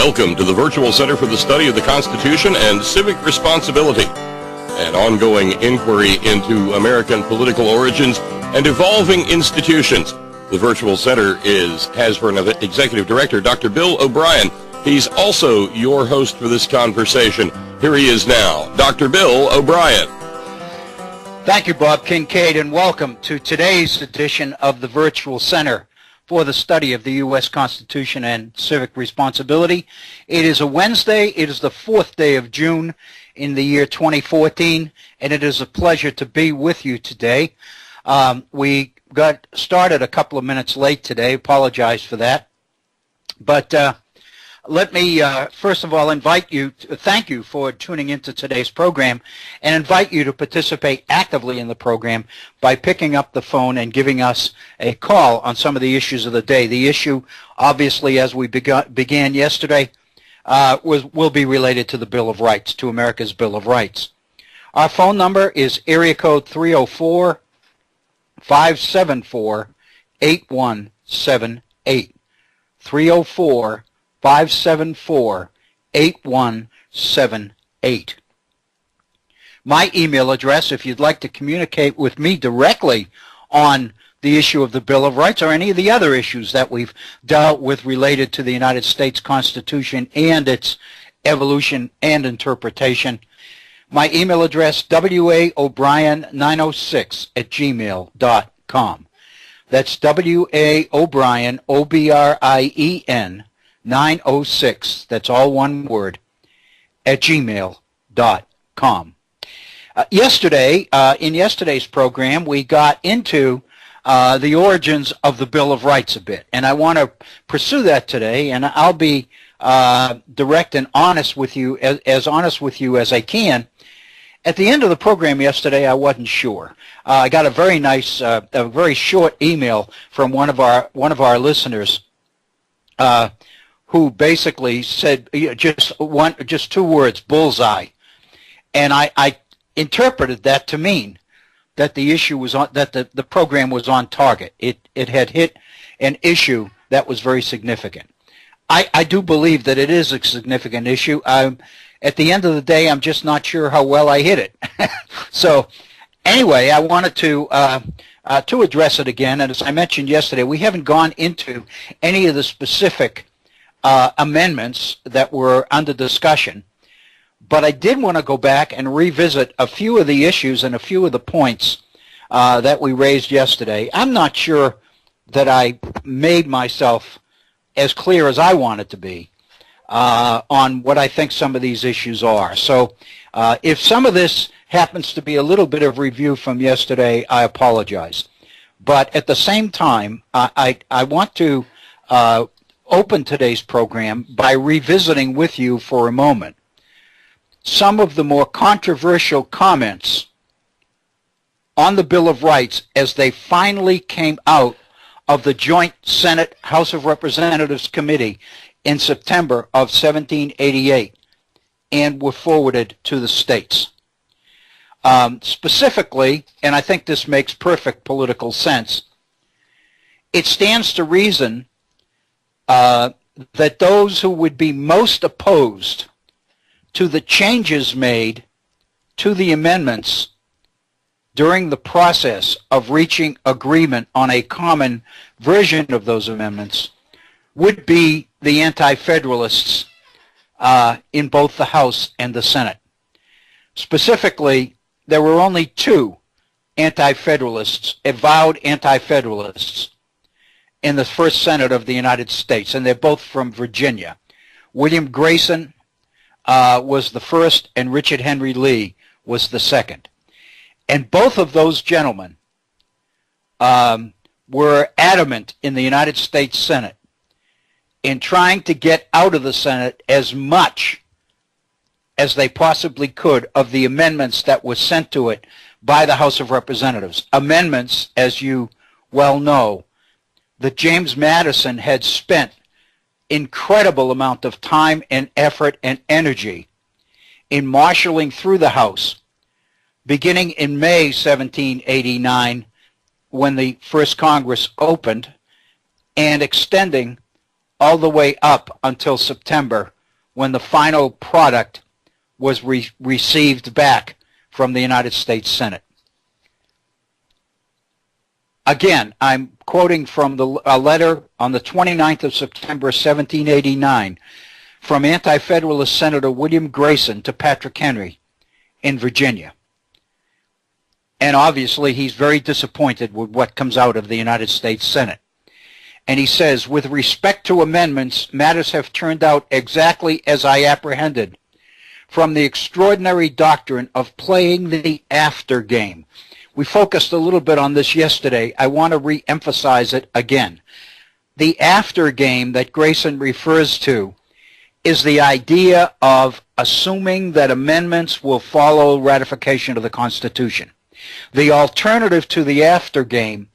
Welcome to the Virtual Center for the Study of the Constitution and Civic Responsibility, an ongoing inquiry into American political origins and evolving institutions. The Virtual Center has for an executive director, Dr. Bill O'Brien. He's also your host for this conversation. Here he is now, Dr. Bill O'Brien. Thank you, Bob Kincaid, and welcome to today's edition of the Virtual Center for the Study of the U.S. Constitution and Civic Responsibility. It is a Wednesday. It is the 4th day of June in the year 2014, and it is a pleasure to be with you today. We got started a couple of minutes late today. Apologize for that. But let me, first of all, thank you for tuning into today's program, and invite you to participate actively in the program by picking up the phone and giving us a call on some of the issues of the day. The issue, obviously, as we began yesterday, will be related to the Bill of Rights, to America's Bill of Rights. Our phone number is area code 304-574-8178. 304-574-8178. My email address, if you'd like to communicate with me directly on the issue of the Bill of Rights or any of the other issues that we've dealt with related to the United States Constitution and its evolution and interpretation, my email address, waobrien906@gmail.com. That's W-A-O'Brien, O-B-R-I-E-N, 906, that's all one word, at gmail.com. Yesterday, in yesterday's program, we got into the origins of the Bill of Rights a bit, and I want to pursue that today, and I'll be direct and honest with you, as honest with you as I can. At the end of the program yesterday, I wasn't sure. I got a very nice, a very short email from one of our listeners, who basically said just two words, bullseye, and I interpreted that to mean that the issue was on, that the program was on target. It had hit an issue that was very significant. I do believe that it is a significant issue. At the end of the day, I'm just not sure how well I hit it. So anyway, I wanted to address it again. And as I mentioned yesterday, we haven't gone into any of the specific amendments that were under discussion. But I did want to go back and revisit a few of the issues and a few of the points that we raised yesterday. I'm not sure that I made myself as clear as I wanted to be on what I think some of these issues are. So if some of this happens to be a little bit of review from yesterday, I apologize. But at the same time, I want to open today's program by revisiting with you for a moment some of the more controversial comments on the Bill of Rights as they finally came out of the Joint Senate House of Representatives Committee in September of 1788 and were forwarded to the states. Specifically, and I think this makes perfect political sense, it stands to reason that those who would be most opposed to the changes made to the amendments during the process of reaching agreement on a common version of those amendments would be the anti-federalists in both the House and the Senate. Specifically, there were only two anti-federalists, avowed anti-federalists, in the first Senate of the United States, and they're both from Virginia. William Grayson was the first, and Richard Henry Lee was the second. And both of those gentlemen were adamant in the United States Senate in trying to get out of the Senate as much as they possibly could of the amendments that were sent to it by the House of Representatives. Amendments, as you well know, that James Madison had spent incredible amount of time and effort and energy in marshaling through the House, beginning in May 1789, when the first Congress opened, and extending all the way up until September when the final product was received back from the United States Senate. Again, I'm quoting from a letter on the 29th of September 1789 from Anti-Federalist Senator William Grayson to Patrick Henry in Virginia. And obviously he's very disappointed with what comes out of the United States Senate. And he says, with respect to amendments, matters have turned out exactly as I apprehended from the extraordinary doctrine of playing the after game. We focused a little bit on this yesterday. I want to re-emphasize it again. The after game that Grayson refers to is the idea of assuming that amendments will follow ratification of the Constitution. The alternative to the after game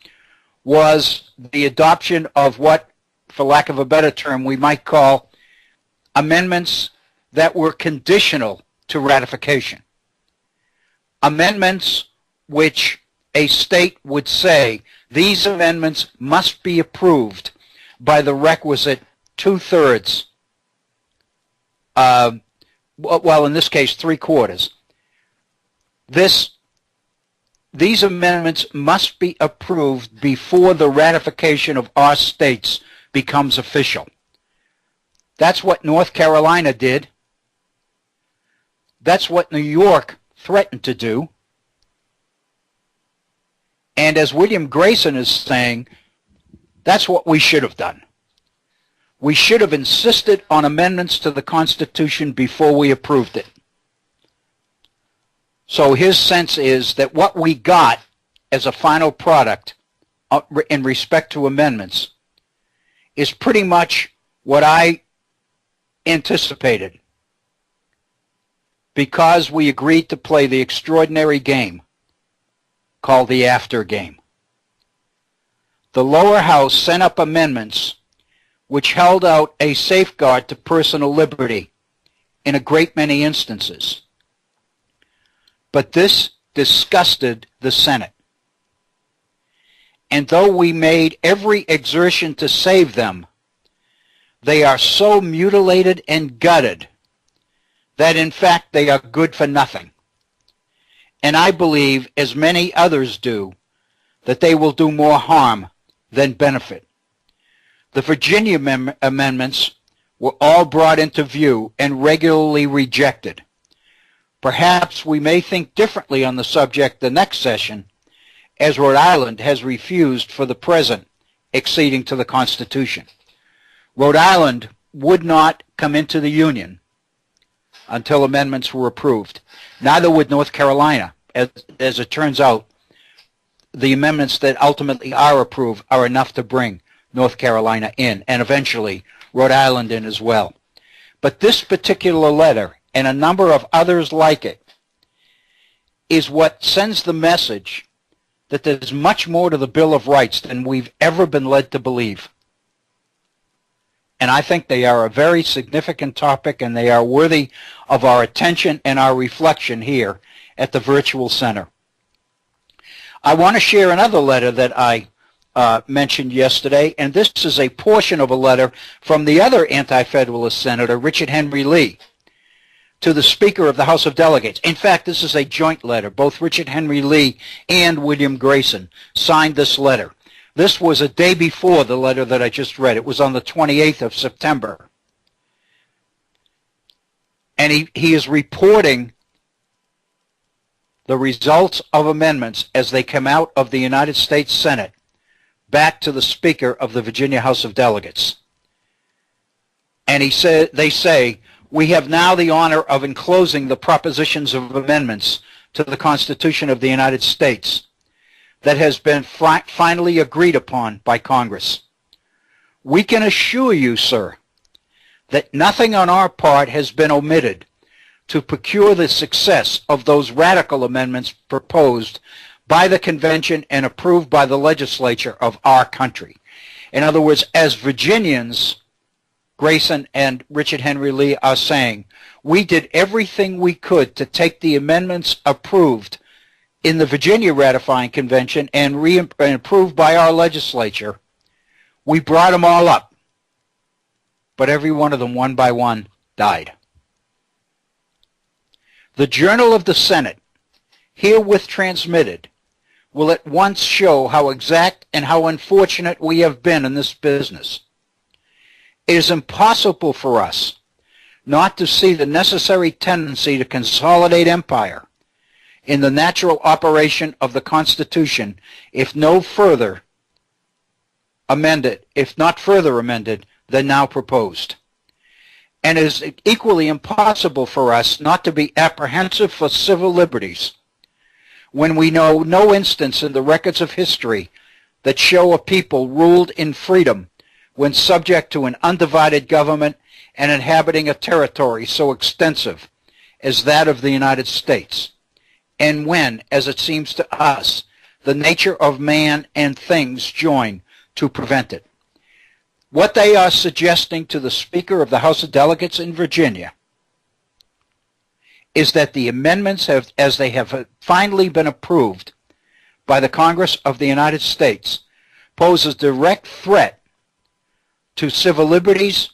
was the adoption of what, for lack of a better term, we might call amendments that were conditional to ratification. Amendments which a state would say, these amendments must be approved by the requisite two-thirds, well, in this case, three-quarters. These amendments must be approved before the ratification of our states becomes official. That's what North Carolina did. That's what New York threatened to do. And as William Grayson is saying, that's what we should have done. We should have insisted on amendments to the Constitution before we approved it. So his sense is that what we got as a final product in respect to amendments is pretty much what I anticipated, because we agreed to play the extraordinary game called the after game. The lower house sent up amendments which held out a safeguard to personal liberty in a great many instances. But this disgusted the Senate. And though we made every exertion to save them, they are so mutilated and gutted that in fact they are good for nothing. And I believe, as many others do, that they will do more harm than benefit. The Virginia amendments were all brought into view and regularly rejected. Perhaps we may think differently on the subject the next session, as Rhode Island has refused for the present acceding to the Constitution. Rhode Island would not come into the Union until amendments were approved. Neither would North Carolina. As it turns out, the amendments that ultimately are approved are enough to bring North Carolina in, and eventually Rhode Island in as well. But this particular letter, and a number of others like it, is what sends the message that there's much more to the Bill of Rights than we've ever been led to believe. And I think they are a very significant topic, and they are worthy of our attention and our reflection here at the Virtual Center. I want to share another letter that I mentioned yesterday, and this is a portion of a letter from the other Anti-Federalist Senator, Richard Henry Lee, to the Speaker of the House of Delegates. In fact, this is a joint letter. Both Richard Henry Lee and William Grayson signed this letter. This was a day before the letter that I just read. It was on the 28th of September. And he is reporting the results of amendments as they come out of the United States Senate back to the Speaker of the Virginia House of Delegates. And they say, we have now the honor of enclosing the propositions of amendments to the Constitution of the United States that has been finally agreed upon by Congress. We can assure you, sir, that nothing on our part has been omitted to procure the success of those radical amendments proposed by the convention and approved by the legislature of our country. In other words, as Virginians, Grayson and Richard Henry Lee are saying, we did everything we could to take the amendments approved in the Virginia ratifying convention and approved by our legislature. We brought them all up, but every one of them, one by one, died. The Journal of the Senate, herewith transmitted, will at once show how exact and how unfortunate we have been in this business. It is impossible for us not to see the necessary tendency to consolidate empire in the natural operation of the Constitution if not further amended than now proposed. And it is equally impossible for us not to be apprehensive for civil liberties when we know no instance in the records of history that show a people ruled in freedom when subject to an undivided government and inhabiting a territory so extensive as that of the United States, and when, as it seems to us, the nature of man and things join to prevent it. What they are suggesting to the Speaker of the House of Delegates in Virginia is that the amendments, as they have finally been approved by the Congress of the United States, pose a direct threat to civil liberties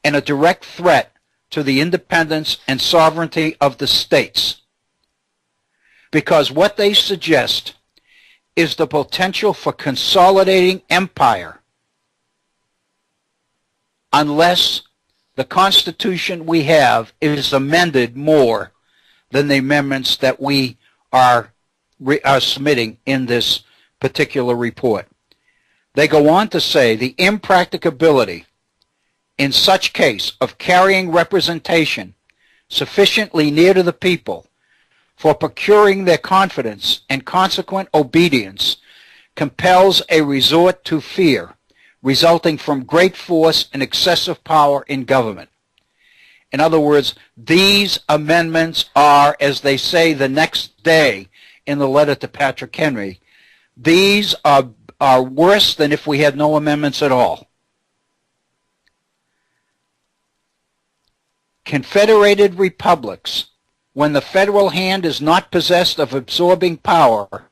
and a direct threat to the independence and sovereignty of the states. Because what they suggest is the potential for consolidating empire unless the Constitution we have is amended more than the amendments that we are submitting in this particular report. They go on to say the impracticability in such case of carrying representation sufficiently near to the people for procuring their confidence and consequent obedience compels a resort to fear resulting from great force and excessive power in government. In other words, these amendments are, as they say the next day in the letter to Patrick Henry, these are worse than if we had no amendments at all. Confederated republics, when the federal hand is not possessed of absorbing power,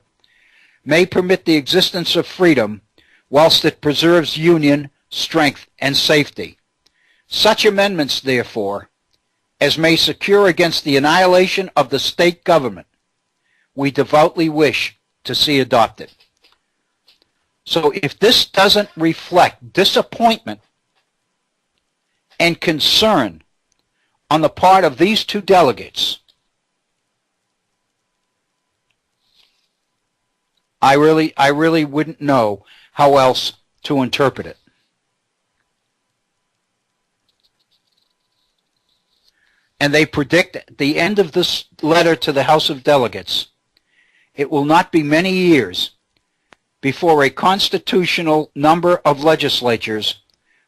may permit the existence of freedom whilst it preserves union, strength, and safety. Such amendments, therefore, as may secure against the annihilation of the state government, we devoutly wish to see adopted. So if this doesn't reflect disappointment and concern on the part of these two delegates, I really wouldn't know how else to interpret it. And they predict at the end of this letter to the House of Delegates, it will not be many years before a constitutional number of legislatures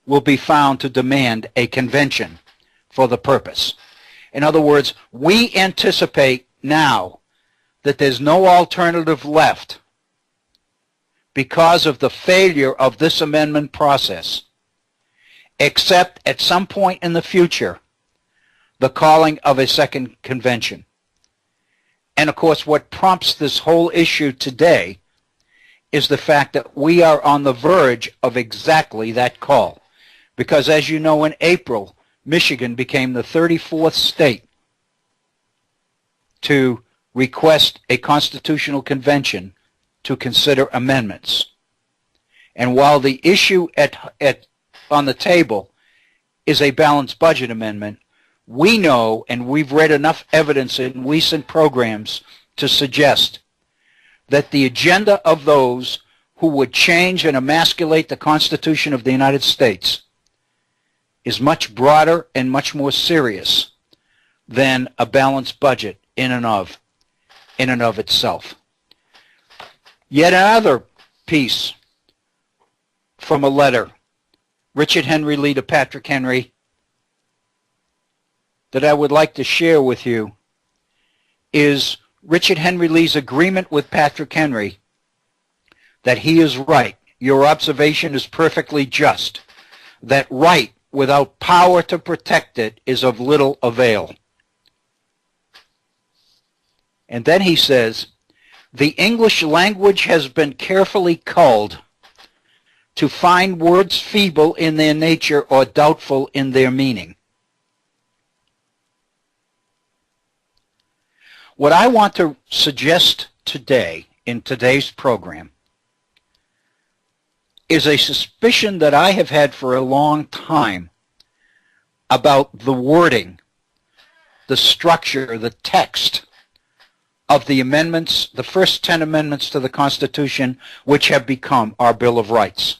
will be found to demand a convention for the purpose. In other words, we anticipate now that there's no alternative left because of the failure of this amendment process, except at some point in the future, the calling of a second convention. And of course, what prompts this whole issue today is the fact that we are on the verge of exactly that call. Because as you know, in April, Michigan became the 34th state to request a constitutional convention to consider amendments. And while the issue on the table is a balanced budget amendment, we know, and we've read enough evidence in recent programs to suggest that the agenda of those who would change and emasculate the Constitution of the United States is much broader and much more serious than a balanced budget in and of itself. Yet another piece from a letter, Richard Henry Lee to Patrick Henry, that I would like to share with you is Richard Henry Lee's agreement with Patrick Henry that he is right. Your observation is perfectly just. That right without power to protect it is of little avail. And then he says, the English language has been carefully culled to find words feeble in their nature or doubtful in their meaning. What I want to suggest today, in today's program, is a suspicion that I have had for a long time about the wording, the structure, the text of the amendments, the first 10 amendments to the Constitution, which have become our Bill of Rights.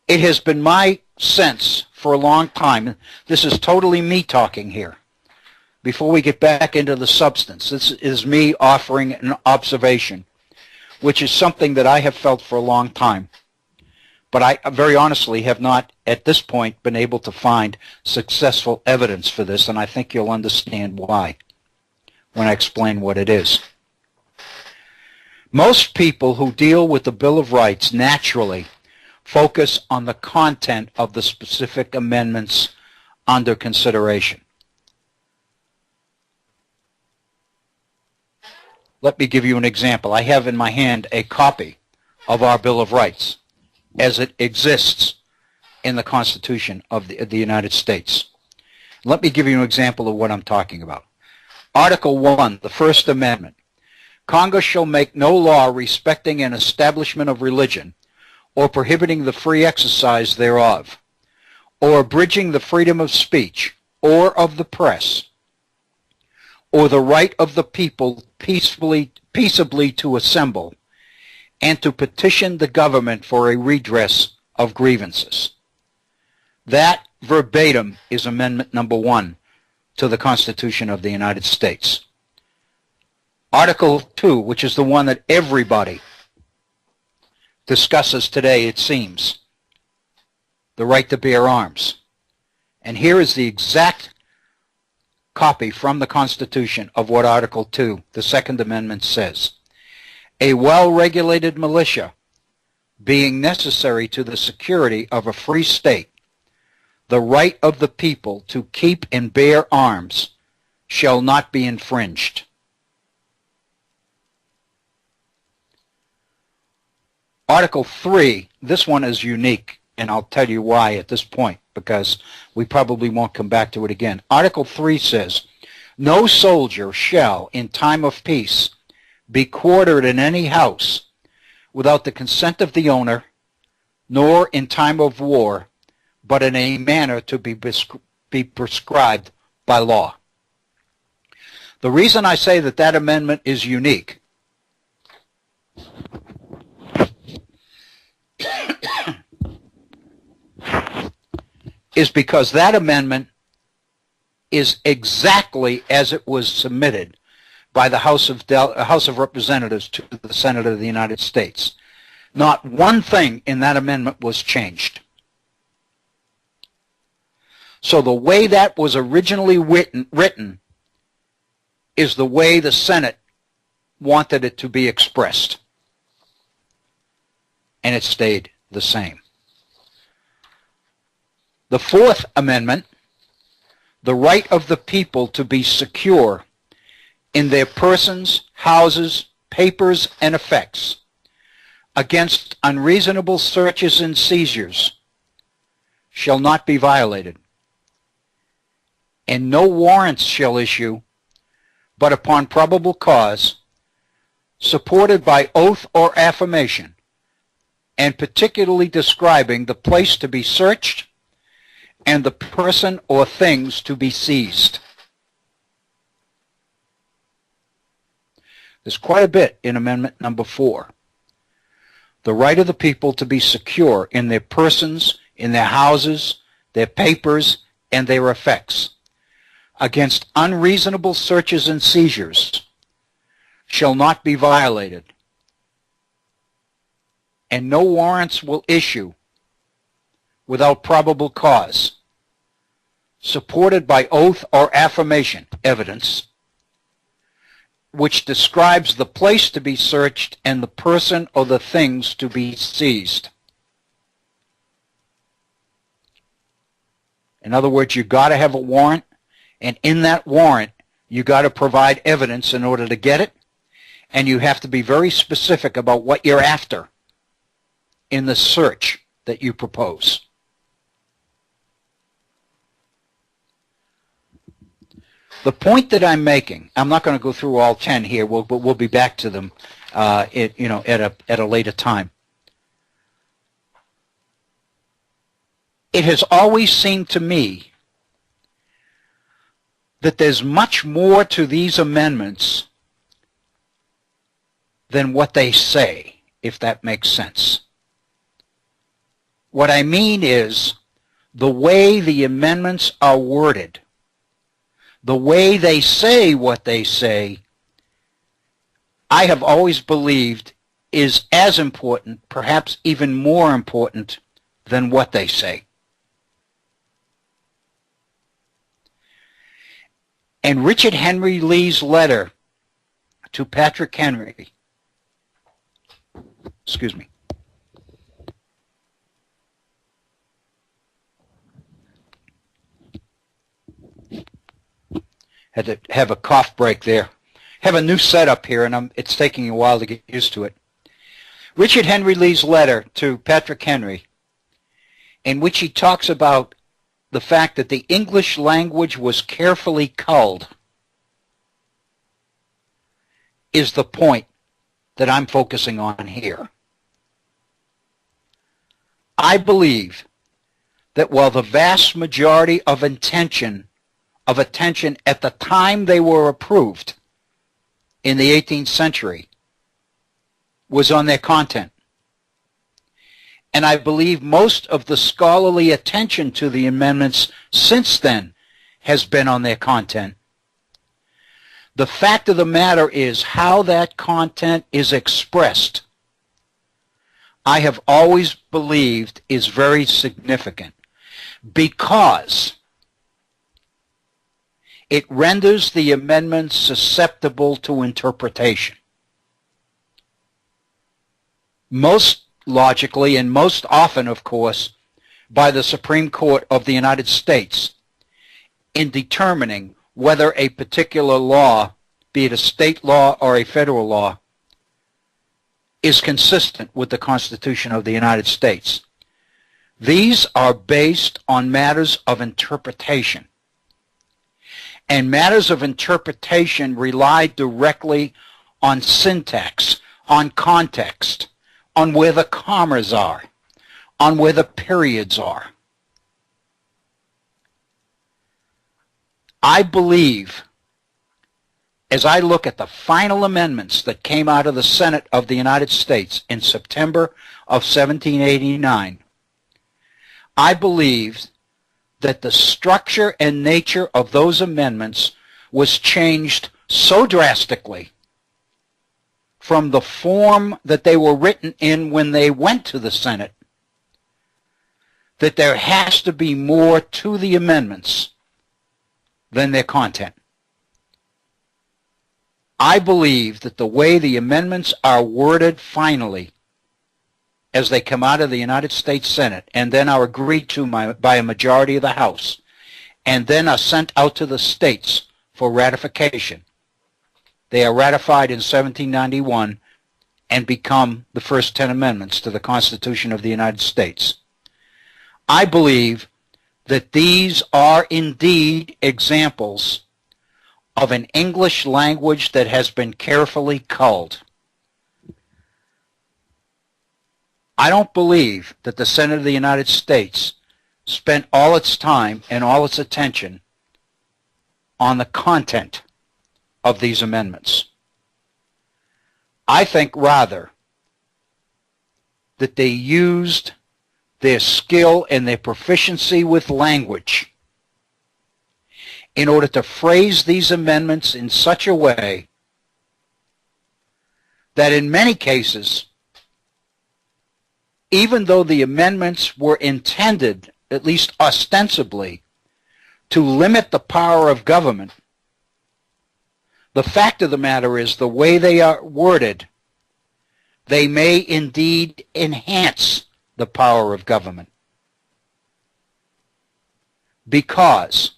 It has been my sense for a long time, this is totally me talking here, before we get back into the substance. This is me offering an observation, which is something that I have felt for a long time. But I very honestly have not, at this point, been able to find successful evidence for this, and I think you'll understand why when I explain what it is. Most people who deal with the Bill of Rights naturally focus on the content of the specific amendments under consideration. Let me give you an example. I have in my hand a copy of our Bill of Rights as it exists in the Constitution of the United States. Let me give you an example of what I'm talking about. Article 1, the First Amendment. Congress shall make no law respecting an establishment of religion, or prohibiting the free exercise thereof, or abridging the freedom of speech, or of the press, or the right of the people peaceably to assemble, and to petition the government for a redress of grievances. That verbatim is Amendment number 1 to the Constitution of the United States. Article 2, which is the one that everybody discusses today, it seems, the right to bear arms. And here is the exact copy from the Constitution of what Article 2, the Second Amendment, says. A well-regulated militia, being necessary to the security of a free state, the right of the people to keep and bear arms shall not be infringed. Article 3, this one is unique, and I'll tell you why at this point, because we probably won't come back to it again. Article 3 says, no soldier shall, in time of peace, be quartered in any house without the consent of the owner, nor in time of war, but in a manner to be prescribed by law. The reason I say that that amendment is unique is because that amendment is exactly as it was submitted by the House of Representatives to the Senate of the United States. Not one thing in that amendment was changed. So the way that was originally written is the way the Senate wanted it to be expressed. And it stayed the same. The Fourth Amendment, the right of the people to be secure in their persons, houses, papers, and effects against unreasonable searches and seizures shall not be violated, and no warrants shall issue but upon probable cause, supported by oath or affirmation, and particularly describing the place to be searched and the person or things to be seized. There's quite a bit in Amendment number 4. The right of the people to be secure in their persons, in their houses, their papers, and their effects against unreasonable searches and seizures shall not be violated, and no warrants will issue without probable cause, supported by oath or affirmation evidence, which describes the place to be searched and the person or the things to be seized. In other words, you've got to have a warrant, and in that warrant, you've got to provide evidence in order to get it, and you have to be very specific about what you're after in the search that you propose. The point that I'm making, I'm not going to go through all 10 here. We'll be back to them, at a later time. It has always seemed to me that there's much more to these amendments than what they say, if that makes sense. What I mean is the way the amendments are worded, the way they say what they say, I have always believed is as important, perhaps even more important, than what they say. And Richard Henry Lee's letter to Patrick Henry, excuse me, had to have a cough break there. Have a new setup here, and it's taking a while to get used to it. Richard Henry Lee's letter to Patrick Henry, in which he talks about the fact that the English language was carefully culled, is the point that I'm focusing on here. I believe that while the vast majority of attention at the time they were approved in the 18th century was on their content, and I believe most of the scholarly attention to the amendments since then has been on their content, the fact of the matter is how that content is expressed, I have always believed is very significant, because it renders the amendments susceptible to interpretation. Most logically, and most often, of course, by the Supreme Court of the United States in determining whether a particular law, be it a state law or a federal law, is consistent with the Constitution of the United States. These are based on matters of interpretation. And matters of interpretation rely directly on syntax, on context, on where the commas are, on where the periods are. I believe, as I look at the final amendments that came out of the Senate of the United States in September of 1789, I believe that the structure and nature of those amendments was changed so drastically from the form that they were written in when they went to the Senate that there has to be more to the amendments than their content. I believe that the way the amendments are worded finally as they come out of the United States Senate and then are agreed to by a majority of the House and then are sent out to the states for ratification. They are ratified in 1791 and become the first 10 amendments to the Constitution of the United States. I believe that these are indeed examples of an English language that has been carefully culled. I don't believe that the Senate of the United States spent all its time and all its attention on the content of these amendments. I think rather that they used their skill and their proficiency with language in order to phrase these amendments in such a way that in many cases, even though the amendments were intended, at least ostensibly, to limit the power of government, the fact of the matter is the way they are worded, they may indeed enhance the power of government because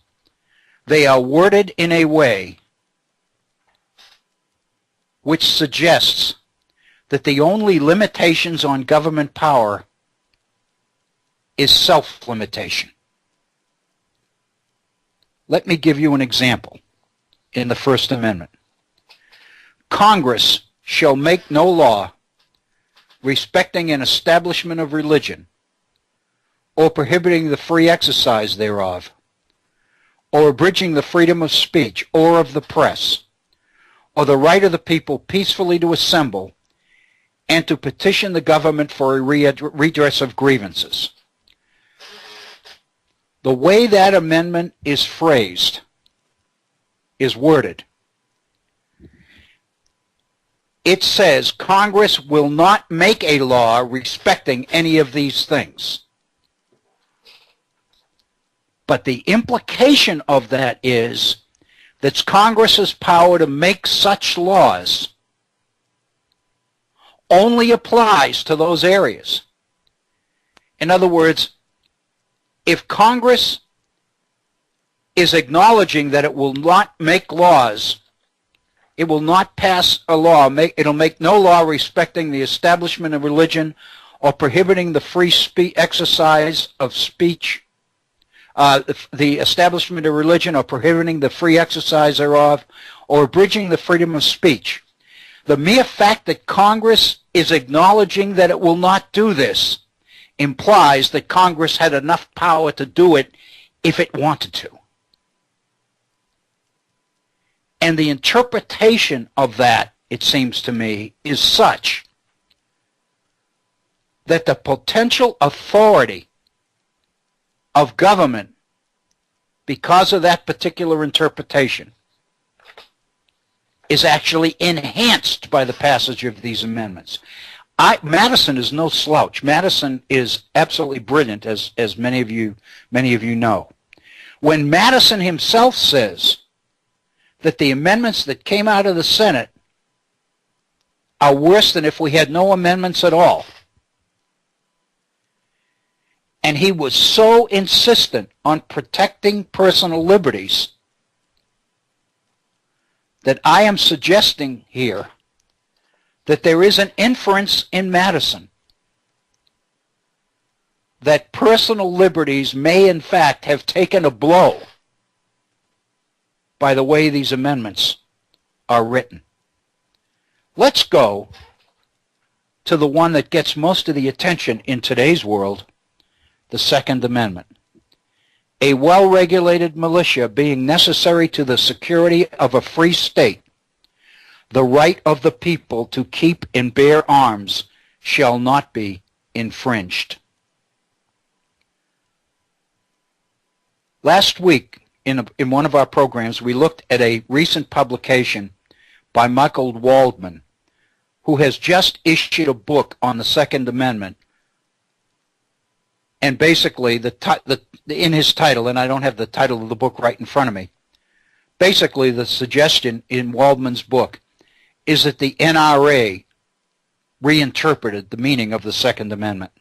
they are worded in a way which suggests that the only limitations on government power is self-limitation. Let me give you an example. in the First Amendment. Congress shall make no law respecting an establishment of religion, or prohibiting the free exercise thereof, or abridging the freedom of speech or of the press, or the right of the people peacefully to assemble and to petition the government for a redress of grievances. The way that amendment is phrased, is worded, it says Congress will not make a law respecting any of these things. But the implication of that is that Congress's power to make such laws only applies to those areas. In other words, if Congress is acknowledging that it will not make laws, it will not pass a law, it'll make no law respecting the establishment of religion or prohibiting the free exercise of speech, the establishment of religion or prohibiting the free exercise thereof, or abridging the freedom of speech. The mere fact that Congress is acknowledging that it will not do this implies that Congress had enough power to do it if it wanted to. And the interpretation of that, it seems to me, is such that the potential authority of government, because of that particular interpretation, is actually enhanced by the passage of these amendments. Madison is no slouch. Madison is absolutely brilliant, as many of you know. When Madison himself says that the amendments that came out of the Senate are worse than if we had no amendments at all, and he was so insistent on protecting personal liberties that I am suggesting here that there is an inference in Madison that personal liberties may in fact have taken a blow by the way these amendments are written. Let's go to the one that gets most of the attention in today's world, the Second Amendment. A well-regulated militia being necessary to the security of a free state, the right of the people to keep and bear arms shall not be infringed. Last week, in one of our programs, we looked at a recent publication by Michael Waldman, who has just issued a book on the Second Amendment. And basically, in his title, and I don't have the title of the book right in front of me, basically the suggestion in Waldman's book is that the NRA reinterpreted the meaning of the Second Amendment.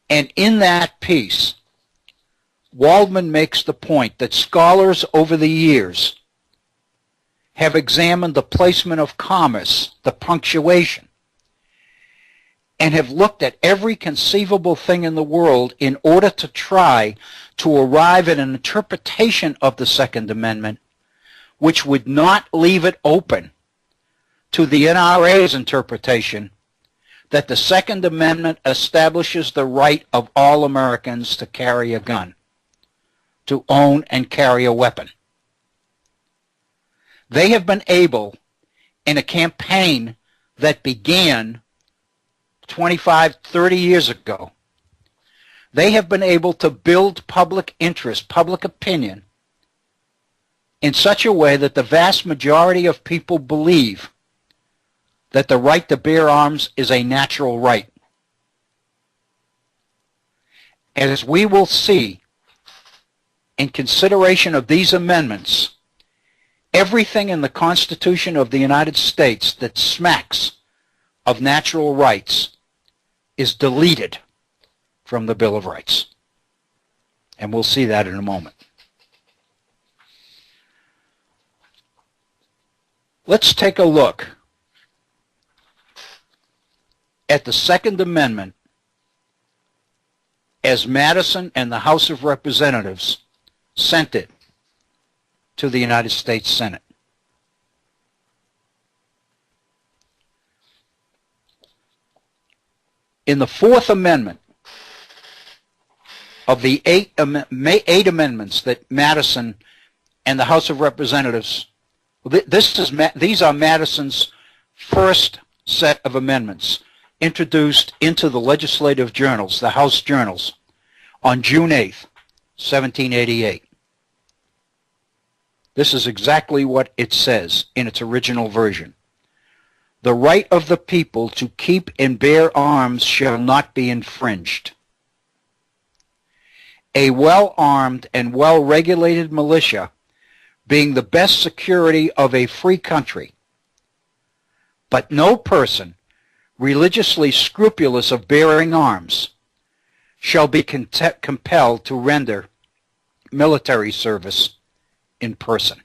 And in that piece, Waldman makes the point that scholars over the years have examined the placement of commas, the punctuation, and have looked at every conceivable thing in the world in order to try to arrive at an interpretation of the Second Amendment which would not leave it open to the NRA's interpretation that the Second Amendment establishes the right of all Americans to carry a gun, to own and carry a weapon. They have been able, in a campaign that began 25, 30 years ago, they have been able to build public interest, public opinion, in such a way that the vast majority of people believe that the right to bear arms is a natural right. As we will see, in consideration of these amendments, everything in the Constitution of the United States that smacks of natural rights is deleted from the Bill of Rights. And we'll see that in a moment. Let's take a look at the Second Amendment as Madison and the House of Representatives sent it to the United States Senate. In the Fourth Amendment, of the eight amendments that Madison and the House of Representatives, these are Madison's first set of amendments introduced into the legislative journals, the House journals, on June 8th, 1788. This is exactly what it says in its original version. The right of the people to keep and bear arms shall not be infringed. A well-armed and well-regulated militia being the best security of a free country, but no person religiously scrupulous of bearing arms shall be compelled to render military service in person.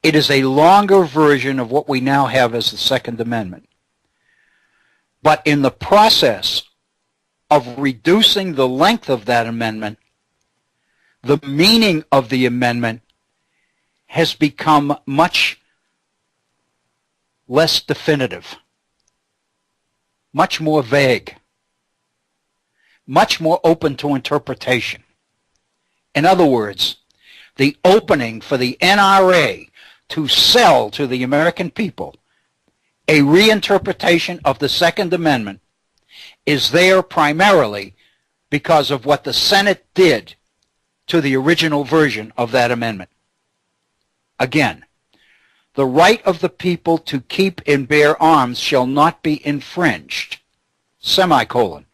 It is a longer version of what we now have as the Second Amendment. But in the process of reducing the length of that amendment, the meaning of the amendment has become much less definitive, much more vague, much more open to interpretation. In other words, the opening for the NRA to sell to the American people a reinterpretation of the Second Amendment is there primarily because of what the Senate did to the original version of that amendment. Again, the right of the people to keep and bear arms shall not be infringed, semicolon.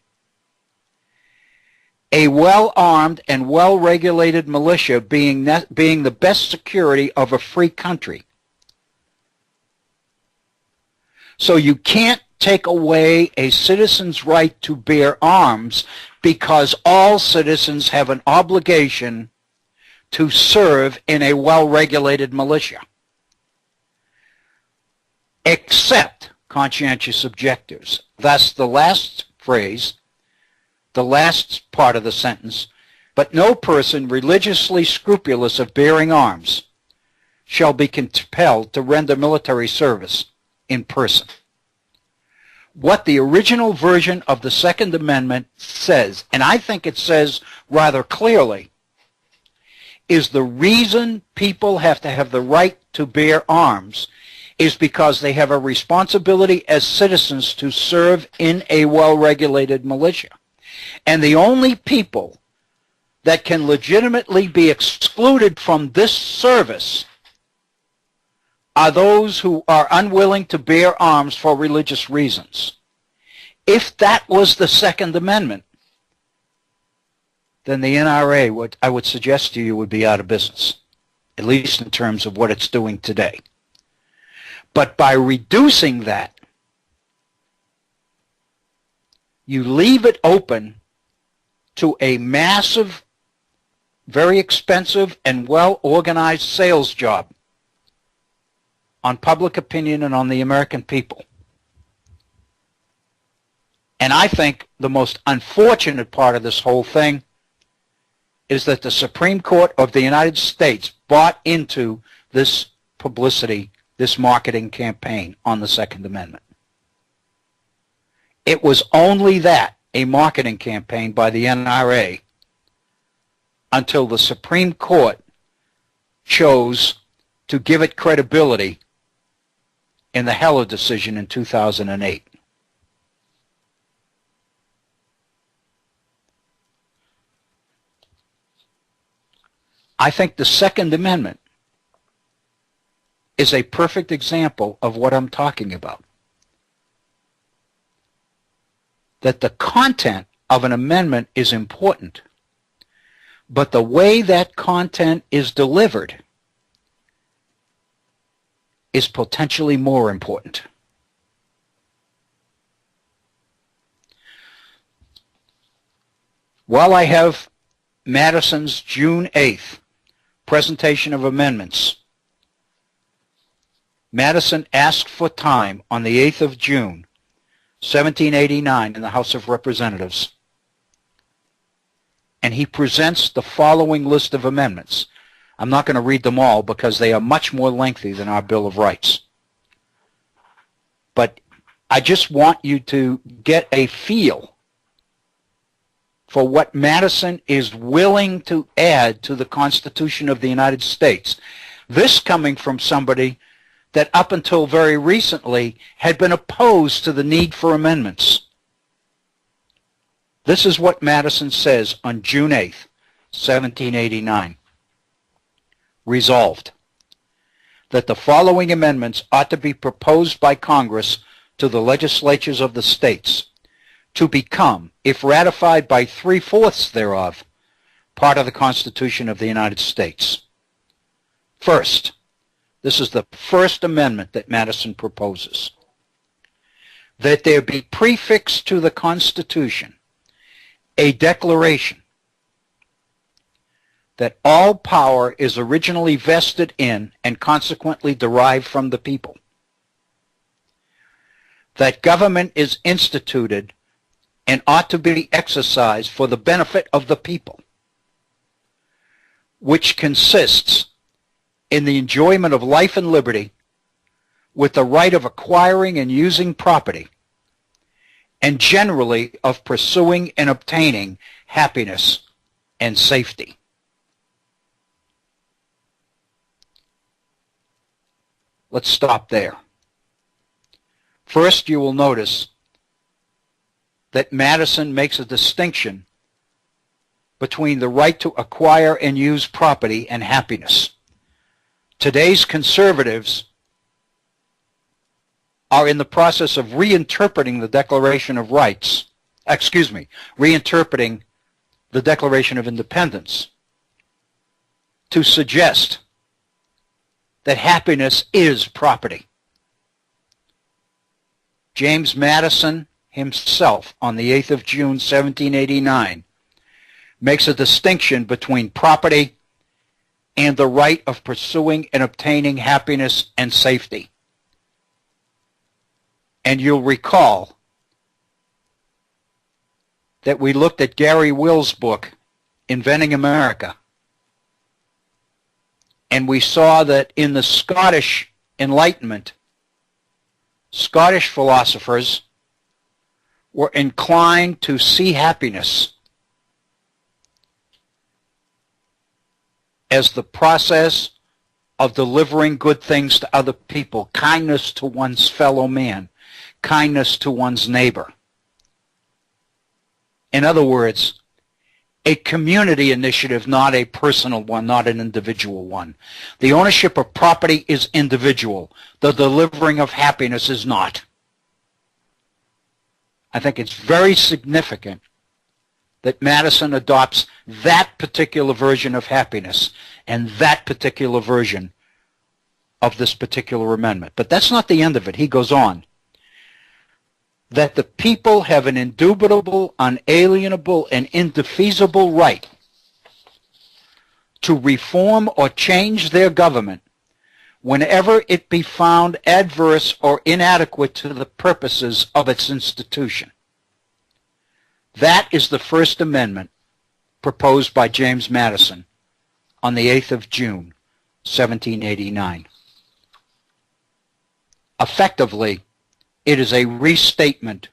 A well-armed and well-regulated militia being the best security of a free country. So you can't take away a citizen's right to bear arms because all citizens have an obligation to serve in a well-regulated militia, except conscientious objectors. Thus, the last phrase, the last part of the sentence, but no person religiously scrupulous of bearing arms shall be compelled to render military service in person. What the original version of the Second Amendment says, and I think it says rather clearly, is the reason people have to have the right to bear arms is because they have a responsibility as citizens to serve in a well-regulated militia. And the only people that can legitimately be excluded from this service are those who are unwilling to bear arms for religious reasons. If that was the Second Amendment, then the NRA, I would suggest to you, would be out of business, at least in terms of what it's doing today. But by reducing that, you leave it open to a massive, very expensive, and well-organized sales job on public opinion and on the American people. And I think the most unfortunate part of this whole thing is that the Supreme Court of the United States bought into this publicity, this marketing campaign on the Second Amendment. It was only that, a marketing campaign by the NRA, until the Supreme Court chose to give it credibility in the Heller decision in 2008. I think the Second Amendment is a perfect example of what I'm talking about. That the content of an amendment is important, but the way that content is delivered is potentially more important. While I have Madison's June 8th presentation of amendments, Madison asked for time on the 8th of June, 1789, in the House of Representatives. and he presents the following list of amendments. I'm not going to read them all because they are much more lengthy than our Bill of Rights. But I just want you to get a feel for what Madison is willing to add to the Constitution of the United States. This coming from somebody that up until very recently had been opposed to the need for amendments. This is what Madison says on June 8th, 1789. Resolved, that the following amendments ought to be proposed by Congress to the legislatures of the states, to become, if ratified by 3/4 thereof, part of the Constitution of the United States. First, this is the first amendment that Madison proposes, that there be prefixed to the Constitution a declaration that all power is originally vested in and consequently derived from the people, that government is instituted and ought to be exercised for the benefit of the people, which consists in the enjoyment of life and liberty with the right of acquiring and using property, and generally of pursuing and obtaining happiness and safety. Let's stop there. First, you will notice that Madison makes a distinction between the right to acquire and use property and happiness. Today's conservatives are in the process of reinterpreting the Declaration of Rights, reinterpreting the Declaration of Independence to suggest that happiness is property. James Madison himself, on the 8th of June, 1789, makes a distinction between property and the right of pursuing and obtaining happiness and safety. And you'll recall that we looked at Gary Will's book, Inventing America, and we saw that in the Scottish Enlightenment, Scottish philosophers were inclined to see happiness as the process of delivering good things to other people, kindness to one's fellow man, kindness to one's neighbor. In other words, a community initiative, not a personal one, not an individual one. The ownership of property is individual. The delivering of happiness is not. I think it's very significant that Madison adopts that particular version of happiness and that particular version of this particular amendment. But that's not the end of it. He goes on. That the people have an indubitable, unalienable, and indefeasible right to reform or change their government whenever it be found adverse or inadequate to the purposes of its institution. That is the First Amendment proposed by James Madison on the 8th of June, 1789. Effectively, it is a restatement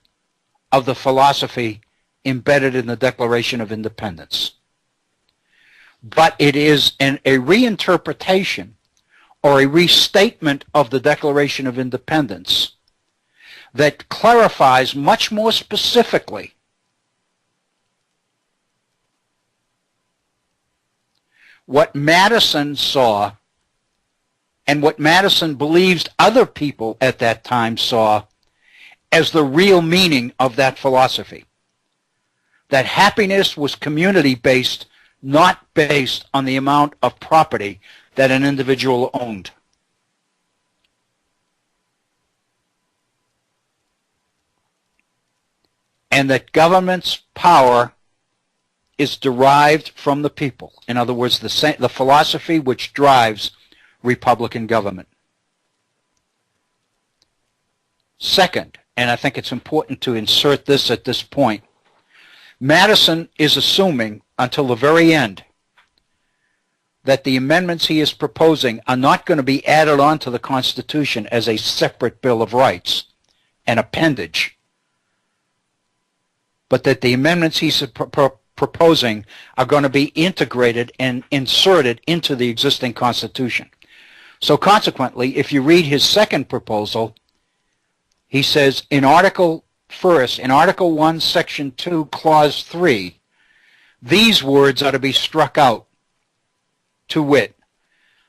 of the philosophy embedded in the Declaration of Independence. But it is a reinterpretation or a restatement of the Declaration of Independence that clarifies much more specifically what Madison saw and what Madison believes other people at that time saw as the real meaning of that philosophy. That happiness was community-based, not based on the amount of property that an individual owned. And that government's power is derived from the people. In other words, the philosophy which drives Republican government. Second, and I think it's important to insert this at this point, Madison is assuming until the very end that the amendments he is proposing are not going to be added on to the Constitution as a separate Bill of Rights, an appendage, but that the amendments he's proposing are going to be integrated and inserted into the existing Constitution. So consequently, if you read his second proposal, he says in Article 1, Section 2, Clause 3, these words are to be struck out, to wit,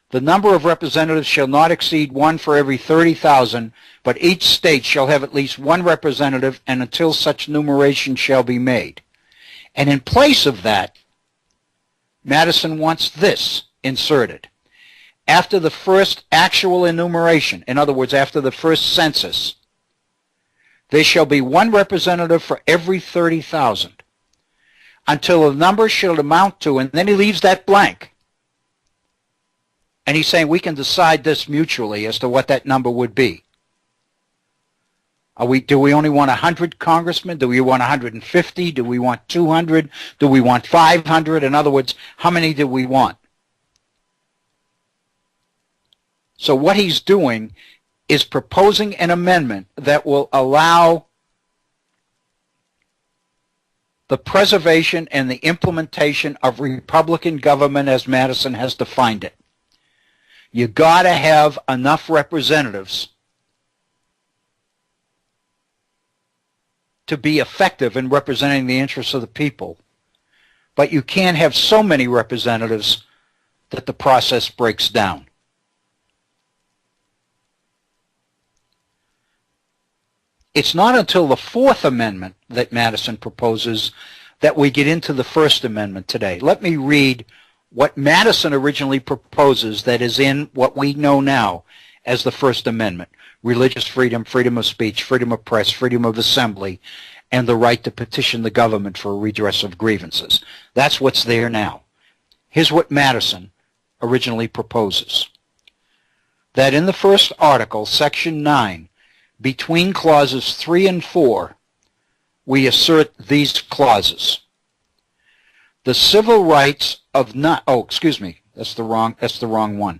the number of representatives shall not exceed one for every 30,000, but each state shall have at least one representative, and until such numeration shall be made. And in place of that, Madison wants this inserted. After the first actual enumeration, in other words, after the first census, there shall be one representative for every 30,000, until a number shall amount to, and then he leaves that blank. And he's saying we can decide this mutually as to what that number would be. Do we only want 100 congressmen? Do we want 150? Do we want 200? Do we want 500? In other words, how many do we want? So what he's doing is proposing an amendment that will allow the preservation and the implementation of Republican government as Madison has defined it. You got to have enough representatives to be effective in representing the interests of the people, but you can't have so many representatives that the process breaks down. It's not until the Fourth Amendment that Madison proposes that we get into the First Amendment today. Let me read what Madison originally proposes that is in what we know now as the First Amendment: religious freedom, freedom of speech, freedom of press, freedom of assembly, and the right to petition the government for a redress of grievances. That's what's there now. Here's what Madison originally proposes: that in the first article, Section 9, between clauses 3 and 4, we assert these clauses. The civil rights of not, oh, excuse me, that's the wrong one.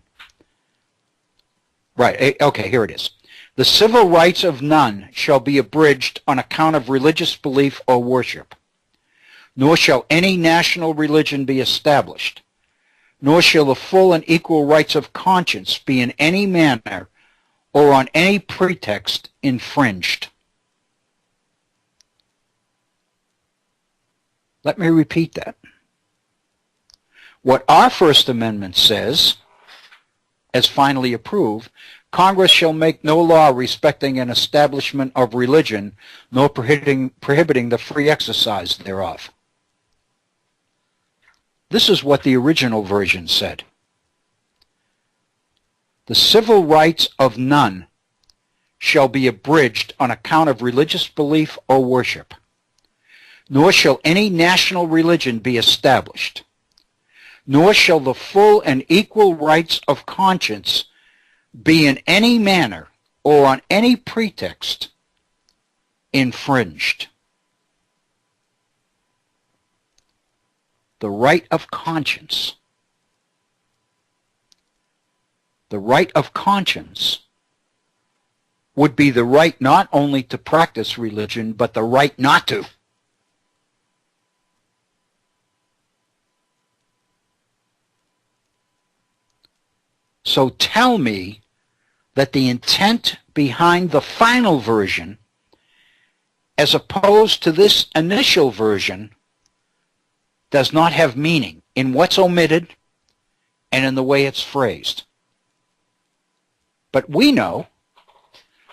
Right, okay, here it is. The civil rights of none shall be abridged on account of religious belief or worship, nor shall any national religion be established, nor shall the full and equal rights of conscience be in any manner or on any pretext infringed. Let me repeat that. What our First Amendment says, as finally approved, Congress shall make no law respecting an establishment of religion, nor prohibiting the free exercise thereof. This is what the original version said. The civil rights of none shall be abridged on account of religious belief or worship, nor shall any national religion be established, nor shall the full and equal rights of conscience be in any manner or on any pretext infringed. The right of conscience. The right of conscience would be the right not only to practice religion, but the right not to. So tell me that the intent behind the final version, as opposed to this initial version, does not have meaning in what's omitted and in the way it's phrased. But we know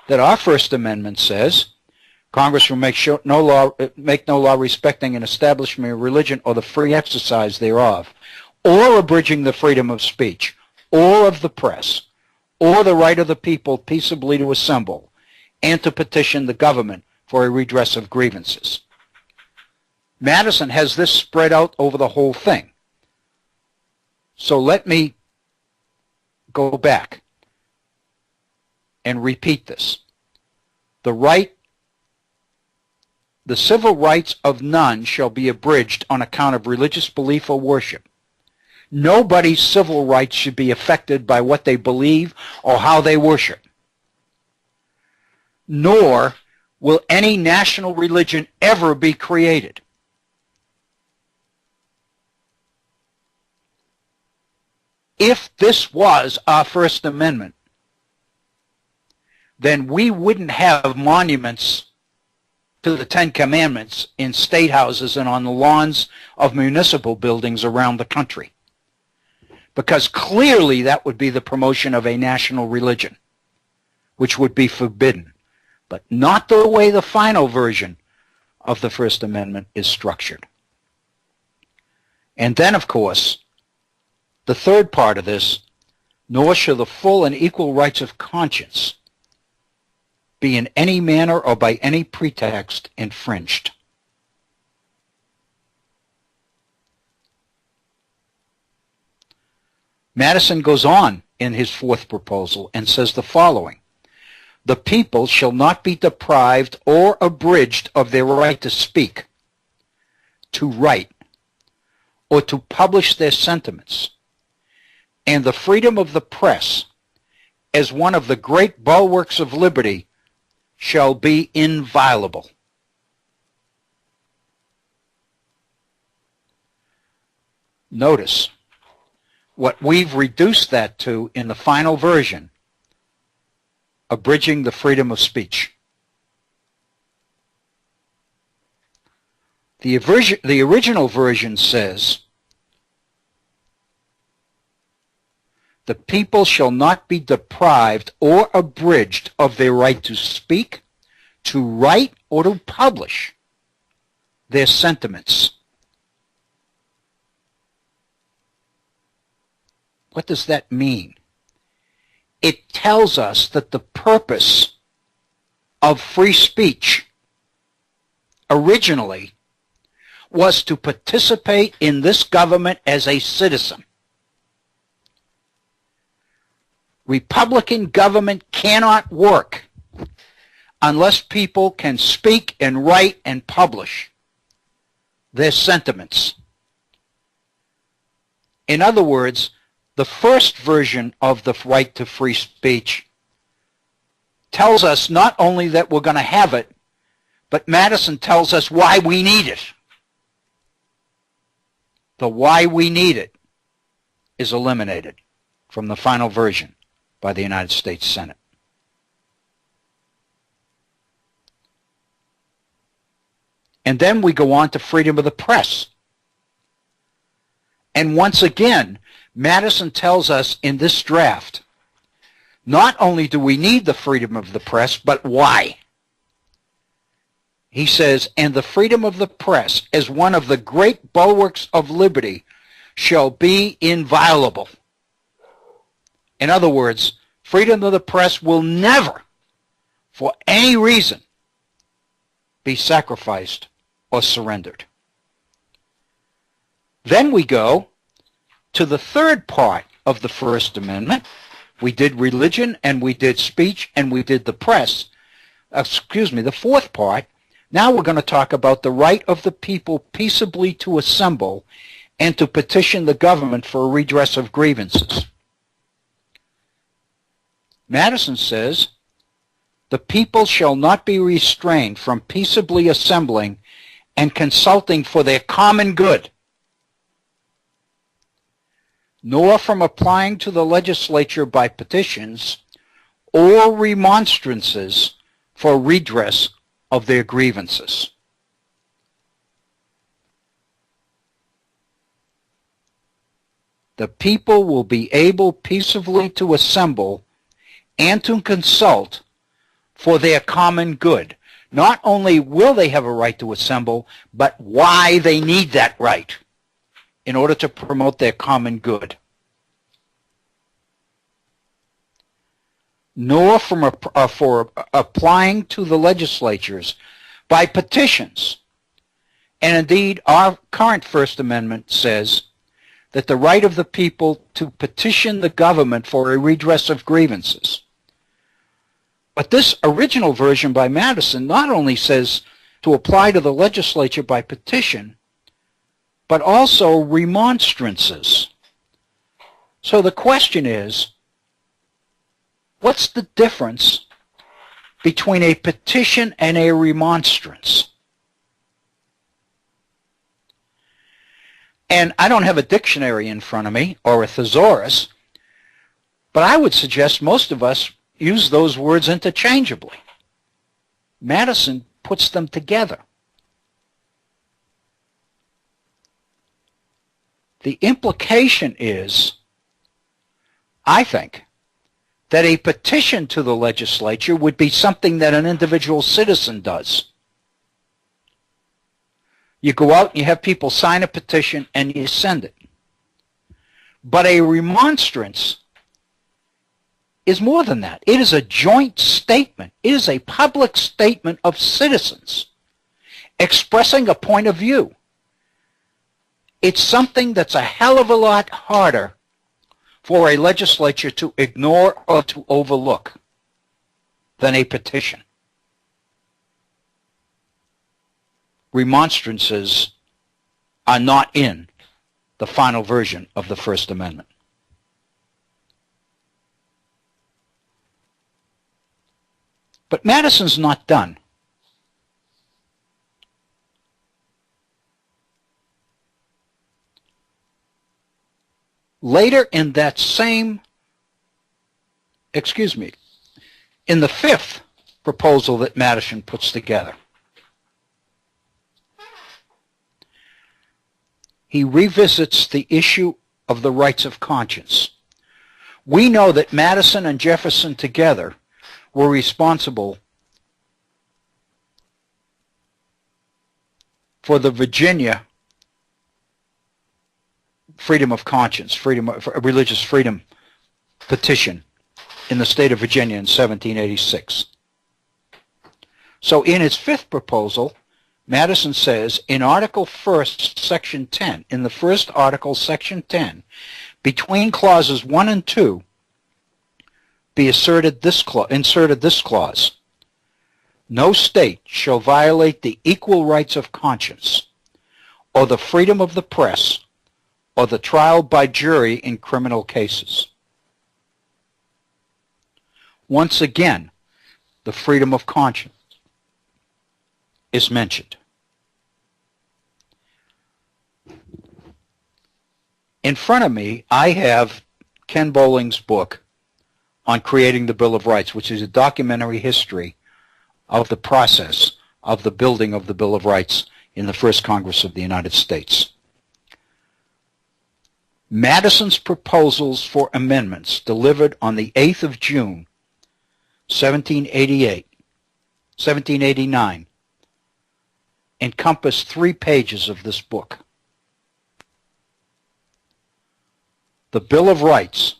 that our First Amendment says Congress will make no law respecting an establishment of religion or the free exercise thereof, or abridging the freedom of speech, or of the press, or the right of the people peaceably to assemble and to petition the government for a redress of grievances. Madison has this spread out over the whole thing. So let me go back and repeat this. The right the civil rights of none shall be abridged on account of religious belief or worship. Nobody's civil rights should be affected by what they believe or how they worship. Nor will any national religion ever be created. If this was our First Amendment, then we wouldn't have monuments to the Ten Commandments in state houses and on the lawns of municipal buildings around the country. Because clearly that would be the promotion of a national religion, which would be forbidden, but not the way the final version of the First Amendment is structured. And then, of course, the third part of this, nor shall the full and equal rights of conscience be in any manner or by any pretext infringed. Madison goes on in his fourth proposal and says the following: the people shall not be deprived or abridged of their right to speak, to write, or to publish their sentiments, and the freedom of the press, as one of the great bulwarks of liberty, shall be inviolable. Notice what we've reduced that to in the final version, abridging the freedom of speech. The original version says, the people shall not be deprived or abridged of their right to speak, to write, or to publish their sentiments. What does that mean? It tells us that the purpose of free speech originally was to participate in this government as a citizen. Republican government cannot work unless people can speak and write and publish their sentiments. In other words, the first version of the right to free speech tells us not only that we're going to have it, but Madison tells us why we need it. The why we need it is eliminated from the final version by the United States Senate. And then we go on to freedom of the press. And once again, Madison tells us in this draft, not only do we need the freedom of the press, but why? He says, and the freedom of the press, as one of the great bulwarks of liberty, shall be inviolable. In other words, freedom of the press will never, for any reason, be sacrificed or surrendered. Then we go to the third part of the First Amendment. We did religion, and we did speech, and we did the press. The fourth part. Now we're going to talk about the right of the people peaceably to assemble and to petition the government for a redress of grievances. Madison says, the people shall not be restrained from peaceably assembling and consulting for their common good, nor from applying to the legislature by petitions or remonstrances for redress of their grievances. The people will be able peaceably to assemble and to consult for their common good. Not only will they have a right to assemble, but why they need that right in order to promote their common good. Nor for applying to the legislatures by petitions. And indeed, our current First Amendment says that the right of the people to petition the government for a redress of grievances. But this original version by Madison not only says to apply to the legislature by petition, but also remonstrances. So the question is, what's the difference between a petition and a remonstrance? And I don't have a dictionary in front of me or a thesaurus, but I would suggest most of us use those words interchangeably. Madison puts them together. The implication is, I think, that a petition to the legislature would be something that an individual citizen does. You go out and you have people sign a petition and you send it. But a remonstrance is more than that. It is a joint statement. It is a public statement of citizens expressing a point of view. It's something that's a hell of a lot harder for a legislature to ignore or to overlook than a petition. Remonstrances are not in the final version of the First Amendment. But Madison's not done. Later in that same, in the fifth proposal that Madison puts together, he revisits the issue of the rights of conscience. We know that Madison and Jefferson together were responsible for the Virginia freedom of conscience, religious freedom petition in the state of Virginia in 1786. So in his fifth proposal, Madison says, in Article 1st, Section 10, in the first article, Section 10, between clauses 1 and 2, be inserted this clause. No state shall violate the equal rights of conscience, or the freedom of the press, or the trial by jury in criminal cases. Once again, the freedom of conscience is mentioned. In front of me, I have Ken Bowling's book on creating the Bill of Rights, which is a documentary history of the process of the building of the Bill of Rights in the First Congress of the United States. Madison's proposals for amendments delivered on the 8th of June, 1789, encompass 3 pages of this book. The Bill of Rights,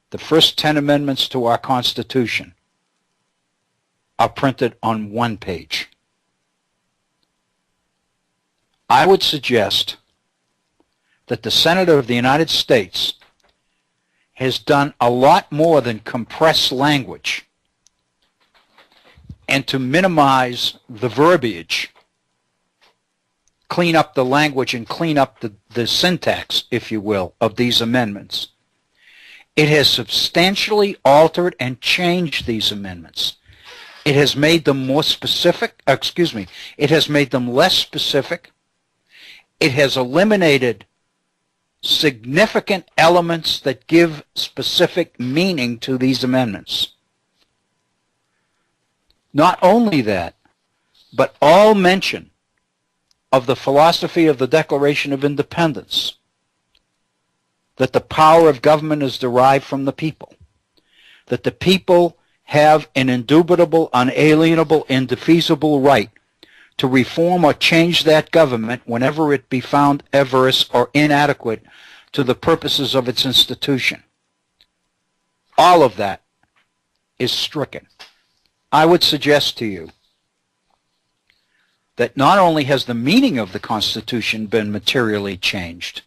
the first 10 amendments to our Constitution, are printed on 1 page. I would suggest that the Senate of the United States has done a lot more than compress language and to minimize the verbiage, clean up the language and clean up the syntax, if you will, of these amendments. It has substantially altered and changed these amendments. It has made them more specific, it has made them less specific. It has eliminated significant elements that give specific meaning to these amendments. Not only that, but all mention of the philosophy of the Declaration of Independence, that the power of government is derived from the people, that the people have an indubitable, unalienable, indefeasible right to reform or change that government whenever it be found adverse or inadequate to the purposes of its institution. All of that is stricken. I would suggest to you that not only has the meaning of the Constitution been materially changed,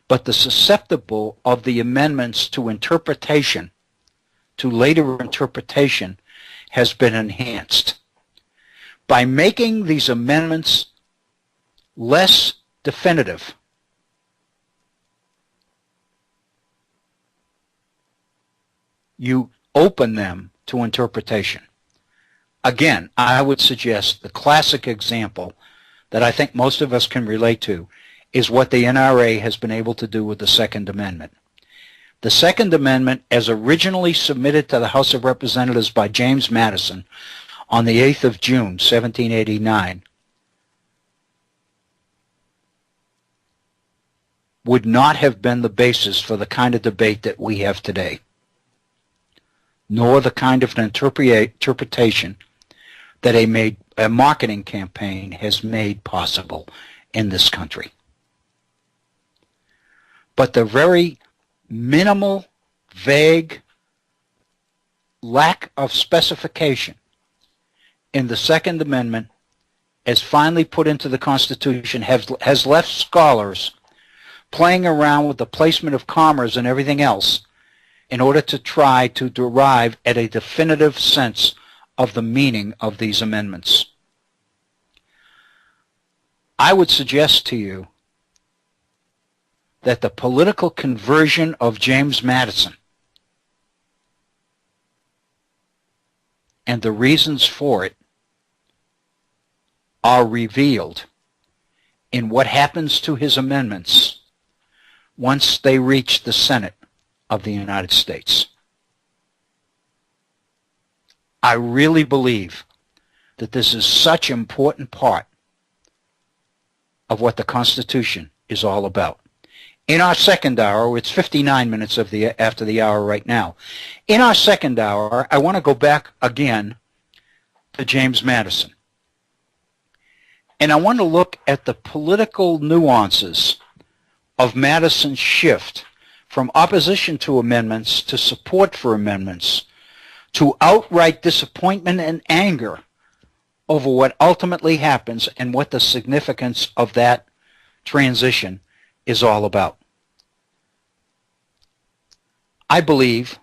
but the susceptible of the amendments to interpretation, to later interpretation, has been enhanced. By making these amendments less definitive, you open them to interpretation. Again, I would suggest the classic example that I think most of us can relate to is what the NRA has been able to do with the Second Amendment. The Second Amendment, as originally submitted to the House of Representatives by James Madison on the 8th of June, 1789, would not have been the basis for the kind of debate that we have today, nor the kind of an interpretation that a marketing campaign has made possible in this country. But the very minimal, vague lack of specification in the Second Amendment, as finally put into the Constitution, has left scholars playing around with the placement of commas and everything else in order to try to derive at a definitive sense of the meaning of these amendments. I would suggest to you that the political conversion of James Madison and the reasons for it are revealed in what happens to his amendments once they reach the Senate of the United States. I really believe that this is such an important part of what the Constitution is all about. In our second hour, it's 59 minutes after the hour right now. In our second hour, I want to go back again to James Madison. And I want to look at the political nuances of Madison's shift from opposition to amendments to support for amendments to outright disappointment and anger over what ultimately happens and what the significance of that transition is all about. I believe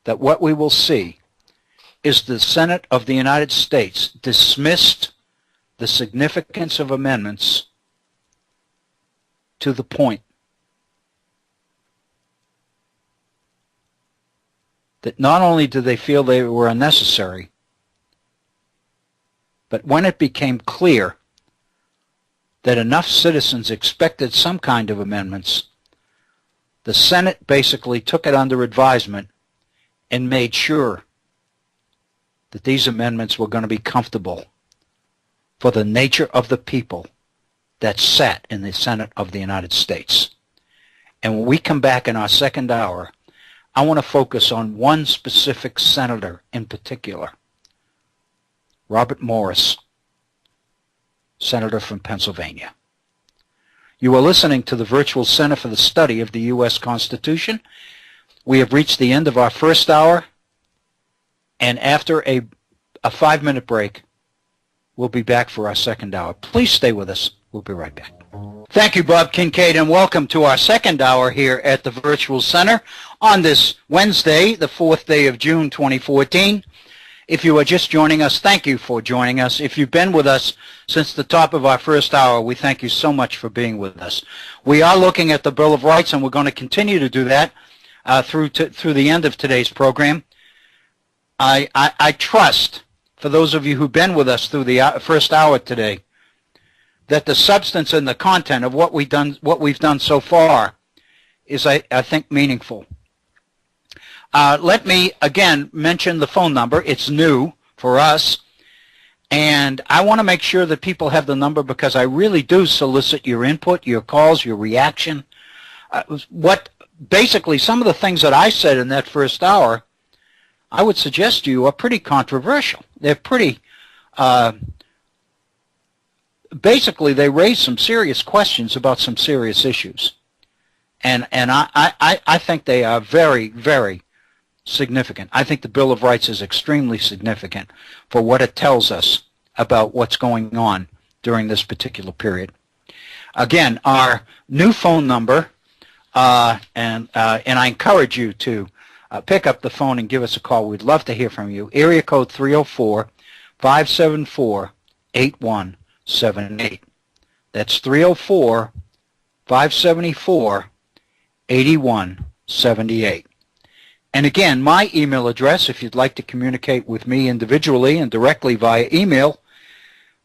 that what we will see is the Senate of the United States dismissed the significance of amendments to the point that not only do they feel they were unnecessary, but when it became clear that enough citizens expected some kind of amendments, the Senate basically took it under advisement and made sure that these amendments were going to be comfortable for the nature of the people that sat in the Senate of the United States. And when we come back in our second hour, I want to focus on one specific senator in particular, Robert Morris, senator from Pennsylvania. You are listening to the Virtual Center for the Study of the U.S. Constitution. We have reached the end of our first hour, and after a 5-minute break, we'll be back for our second hour. Please stay with us. We'll be right back. Thank you, Bob Kincaid, and welcome to our second hour here at the Virtual Center on this Wednesday, the 4th day of June, 2014. If you are just joining us, thank you for joining us. If you've been with us since the top of our first hour, we thank you so much for being with us. We are looking at the Bill of Rights, and we're going to continue to do that through the end of today's program. I trust, for those of you who've been with us through the first hour today, that the substance and the content of what we've done so far is, I think, meaningful. Let me again mention the phone number. It's new for us, and I want to make sure that people have the number because I really do solicit your input, your calls, your reaction. Basically, some of the things that I said in that first hour, I would suggest to you are pretty controversial. They're pretty, basically they raise some serious questions about some serious issues. And I think they are very, very significant. I think the Bill of Rights is extremely significant for what it tells us about what's going on during this particular period. Again, our new phone number, and I encourage you to pick up the phone and give us a call. We'd love to hear from you. Area code 304-574-8178. That's 304-574-8178. And again, my email address, if you'd like to communicate with me individually and directly via email,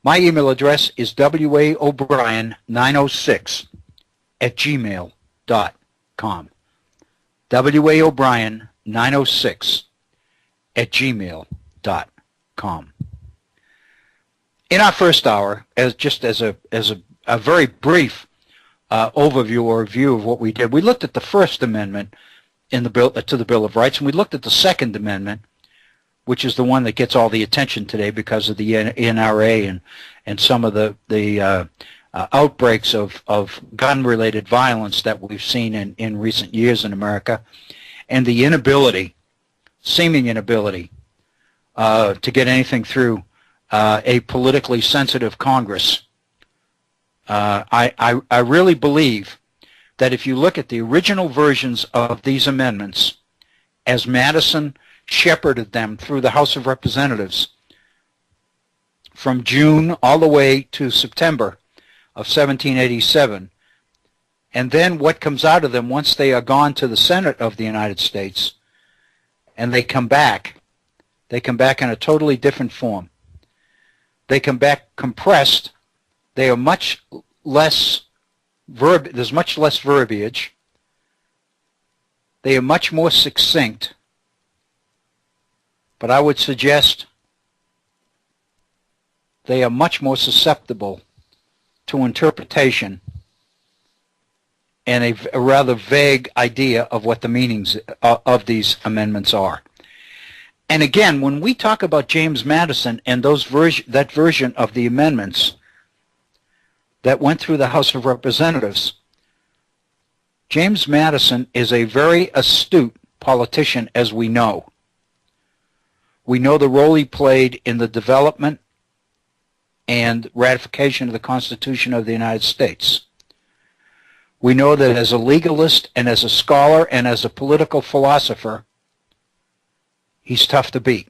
my email address is waobrien906@gmail.com. waobrien906@gmail.com. In our first hour, as a very brief overview or review of what we did, we looked at the First Amendment in the bill to the Bill of Rights, and we looked at the Second Amendment, which is the one that gets all the attention today because of the NRA and some of the outbreaks of gun-related violence that we've seen in recent years in America, and the seeming inability, to get anything through a politically sensitive Congress. I really believe that if you look at the original versions of these amendments, as Madison shepherded them through the House of Representatives from June all the way to September of 1787, and then what comes out of them once they are gone to the Senate of the United States and they come back in a totally different form. They come back compressed. They are much less there's much less verbiage. They are much more succinct. But I would suggest they are much more susceptible to interpretation and a rather vague idea of what the meanings of these amendments are. And again, when we talk about James Madison and that version of the amendments that went through the House of Representatives, James Madison is a very astute politician, as we know. We know the role he played in the development and ratification of the Constitution of the United States. We know that as a legalist and as a scholar and as a political philosopher, he's tough to beat.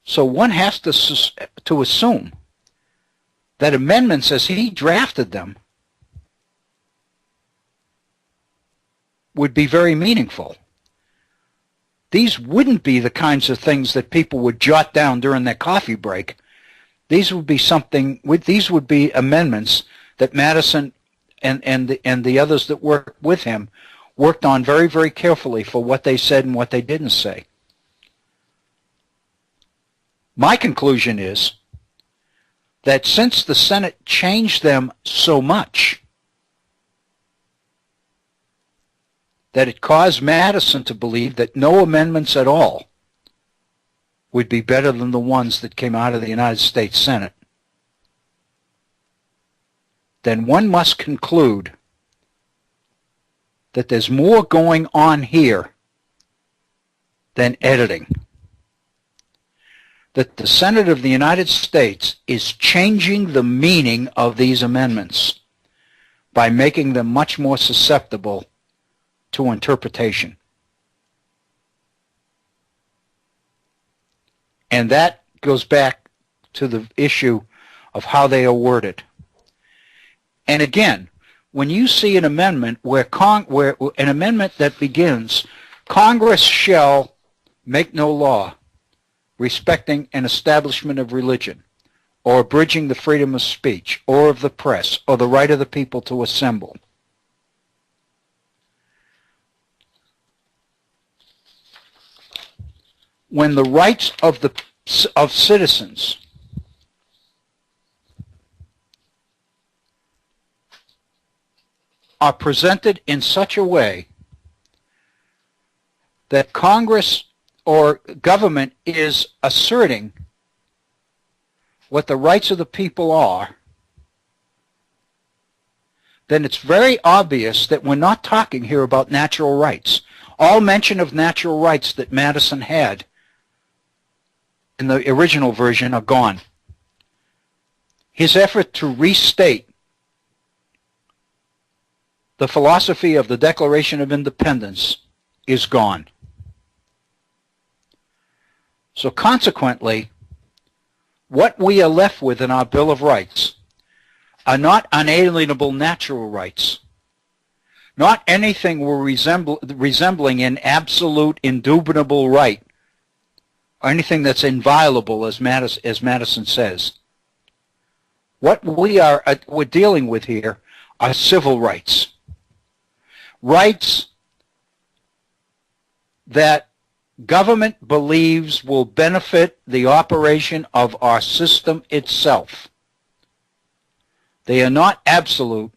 So one has to assume that amendments as he drafted them would be very meaningful. These wouldn't be the kinds of things that people would jot down during their coffee break. These would be amendments that Madison and the others that worked with him worked on very, very carefully for what they said and what they didn't say. My conclusion is that since the Senate changed them so much that it caused Madison to believe that no amendments at all would be better than the ones that came out of the United States Senate, then one must conclude that there's more going on here than editing. That the Senate of the United States is changing the meaning of these amendments by making them much more susceptible to interpretation. And that goes back to the issue of how they are worded. And again, when you see an amendment where an amendment that begins, Congress shall make no law respecting an establishment of religion, or abridging the freedom of speech, or of the press, or the right of the people to assemble. When the rights of citizens are presented in such a way that Congress or government is asserting what the rights of the people are, then it's very obvious that we're not talking here about natural rights. All mention of natural rights that Madison had in the original version are gone. His effort to restate the philosophy of the Declaration of Independence is gone. So consequently, what we are left with in our Bill of Rights are not unalienable natural rights, not anything we're resembling an absolute, indubitable right, or anything that's inviolable, as Madison says. What we're dealing with here are civil rights. Rights that government believes will benefit the operation of our system itself. They are not absolute,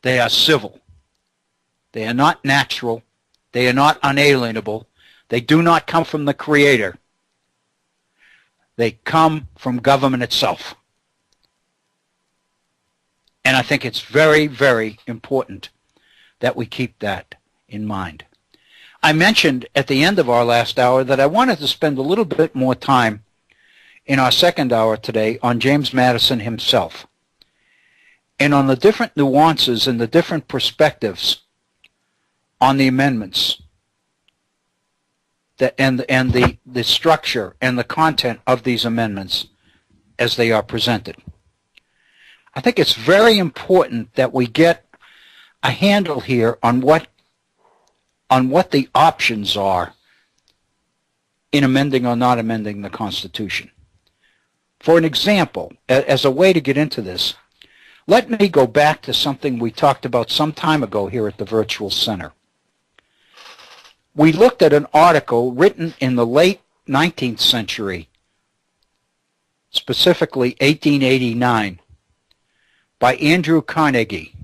they are civil. They are not natural, they are not unalienable, they do not come from the Creator. They come from government itself. And I think it's very, very important that we keep that in mind. I mentioned at the end of our last hour that I wanted to spend a little bit more time in our second hour today on James Madison himself and on the different nuances and the different perspectives on the amendments and the structure and the content of these amendments as they are presented. I think it's very important that we get a handle here on what the options are in amending or not amending the Constitution. For an example, as a way to get into this, let me go back to something we talked about some time ago here at the Virtual Center. We looked at an article written in the late 19th century, specifically 1889, by Andrew Carnegie,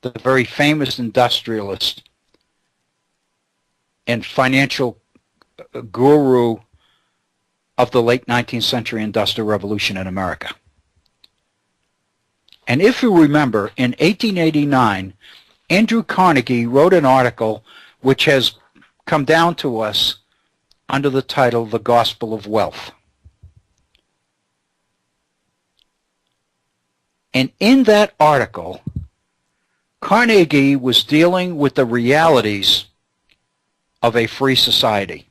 the very famous industrialist and financial guru of the late 19th century Industrial Revolution in America. And if you remember, in 1889, Andrew Carnegie wrote an article which has come down to us under the title The Gospel of Wealth. And in that article, Carnegie was dealing with the realities of a free society.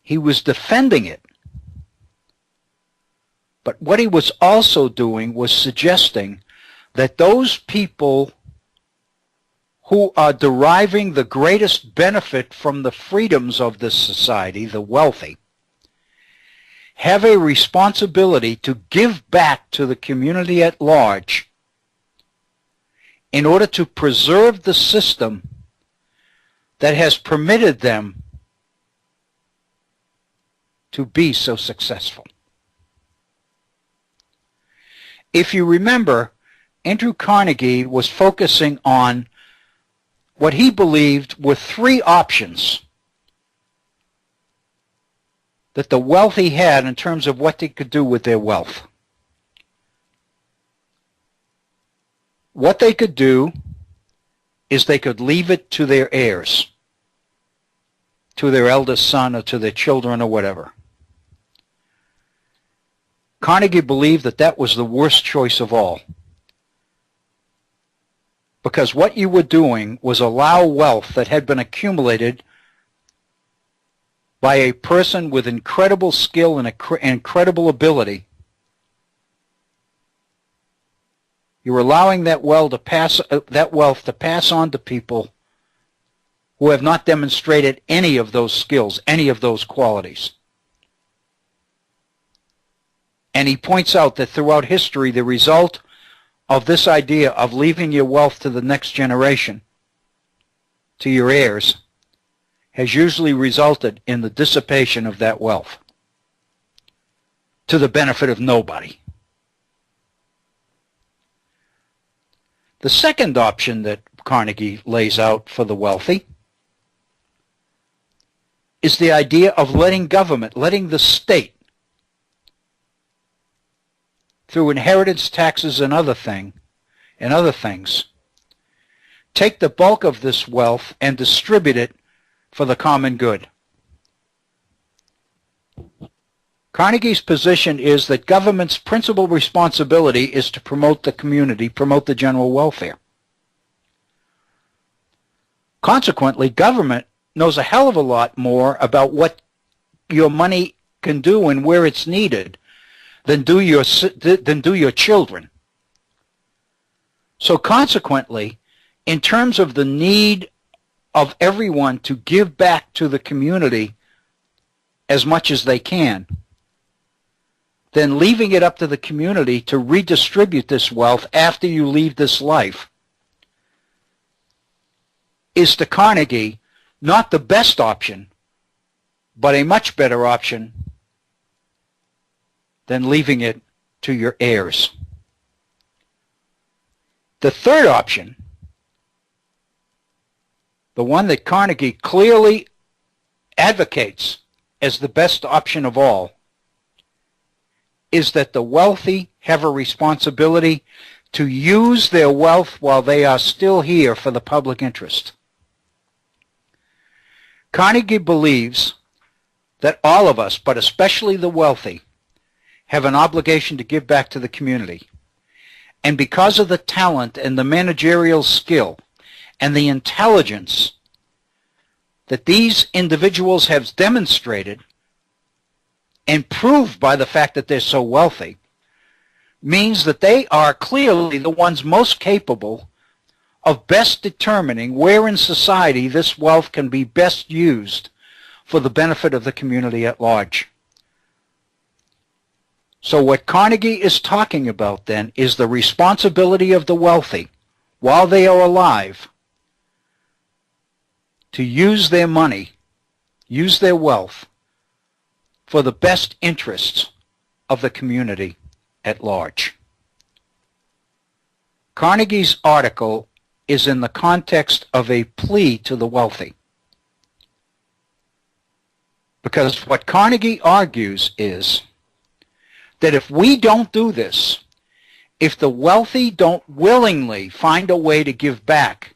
He was defending it. But what he was also doing was suggesting that those people who are deriving the greatest benefit from the freedoms of this society, the wealthy, have a responsibility to give back to the community at large in order to preserve the system that has permitted them to be so successful. If you remember, Andrew Carnegie was focusing on what he believed were three options that the wealthy had in terms of what they could do with their wealth. What they could do is they could leave it to their heirs, to their eldest son or to their children or whatever. Carnegie believed that that was the worst choice of all, because what you were doing was allow wealth that had been accumulated by a person with incredible skill and incredible ability. You're allowing that wealth to pass on to people who have not demonstrated any of those skills, any of those qualities. And he points out that throughout history, the result of this idea of leaving your wealth to the next generation, to your heirs, has usually resulted in the dissipation of that wealth to the benefit of nobody. The second option that Carnegie lays out for the wealthy is the idea of letting government, letting the state, through inheritance taxes and other things, take the bulk of this wealth and distribute it for the common good. Carnegie's position is that government's principal responsibility is to promote the community, promote the general welfare. Consequently, government knows a hell of a lot more about what your money can do and where it's needed than do your children. So consequently, in terms of the need of everyone to give back to the community as much as they can, then leaving it up to the community to redistribute this wealth after you leave this life is to Carnegie not the best option, but a much better option than leaving it to your heirs. The third option, the one that Carnegie clearly advocates as the best option of all, is that the wealthy have a responsibility to use their wealth while they are still here for the public interest. Carnegie believes that all of us, but especially the wealthy, have an obligation to give back to the community. And because of the talent and the managerial skill and the intelligence that these individuals have demonstrated and proved by the fact that they're so wealthy, means that they are clearly the ones most capable of best determining where in society this wealth can be best used for the benefit of the community at large. So what Carnegie is talking about then is the responsibility of the wealthy, while they are alive, to use their money, use their wealth, for the best interests of the community at large. Carnegie's article is in the context of a plea to the wealthy. Because what Carnegie argues is that if we don't do this, if the wealthy don't willingly find a way to give back,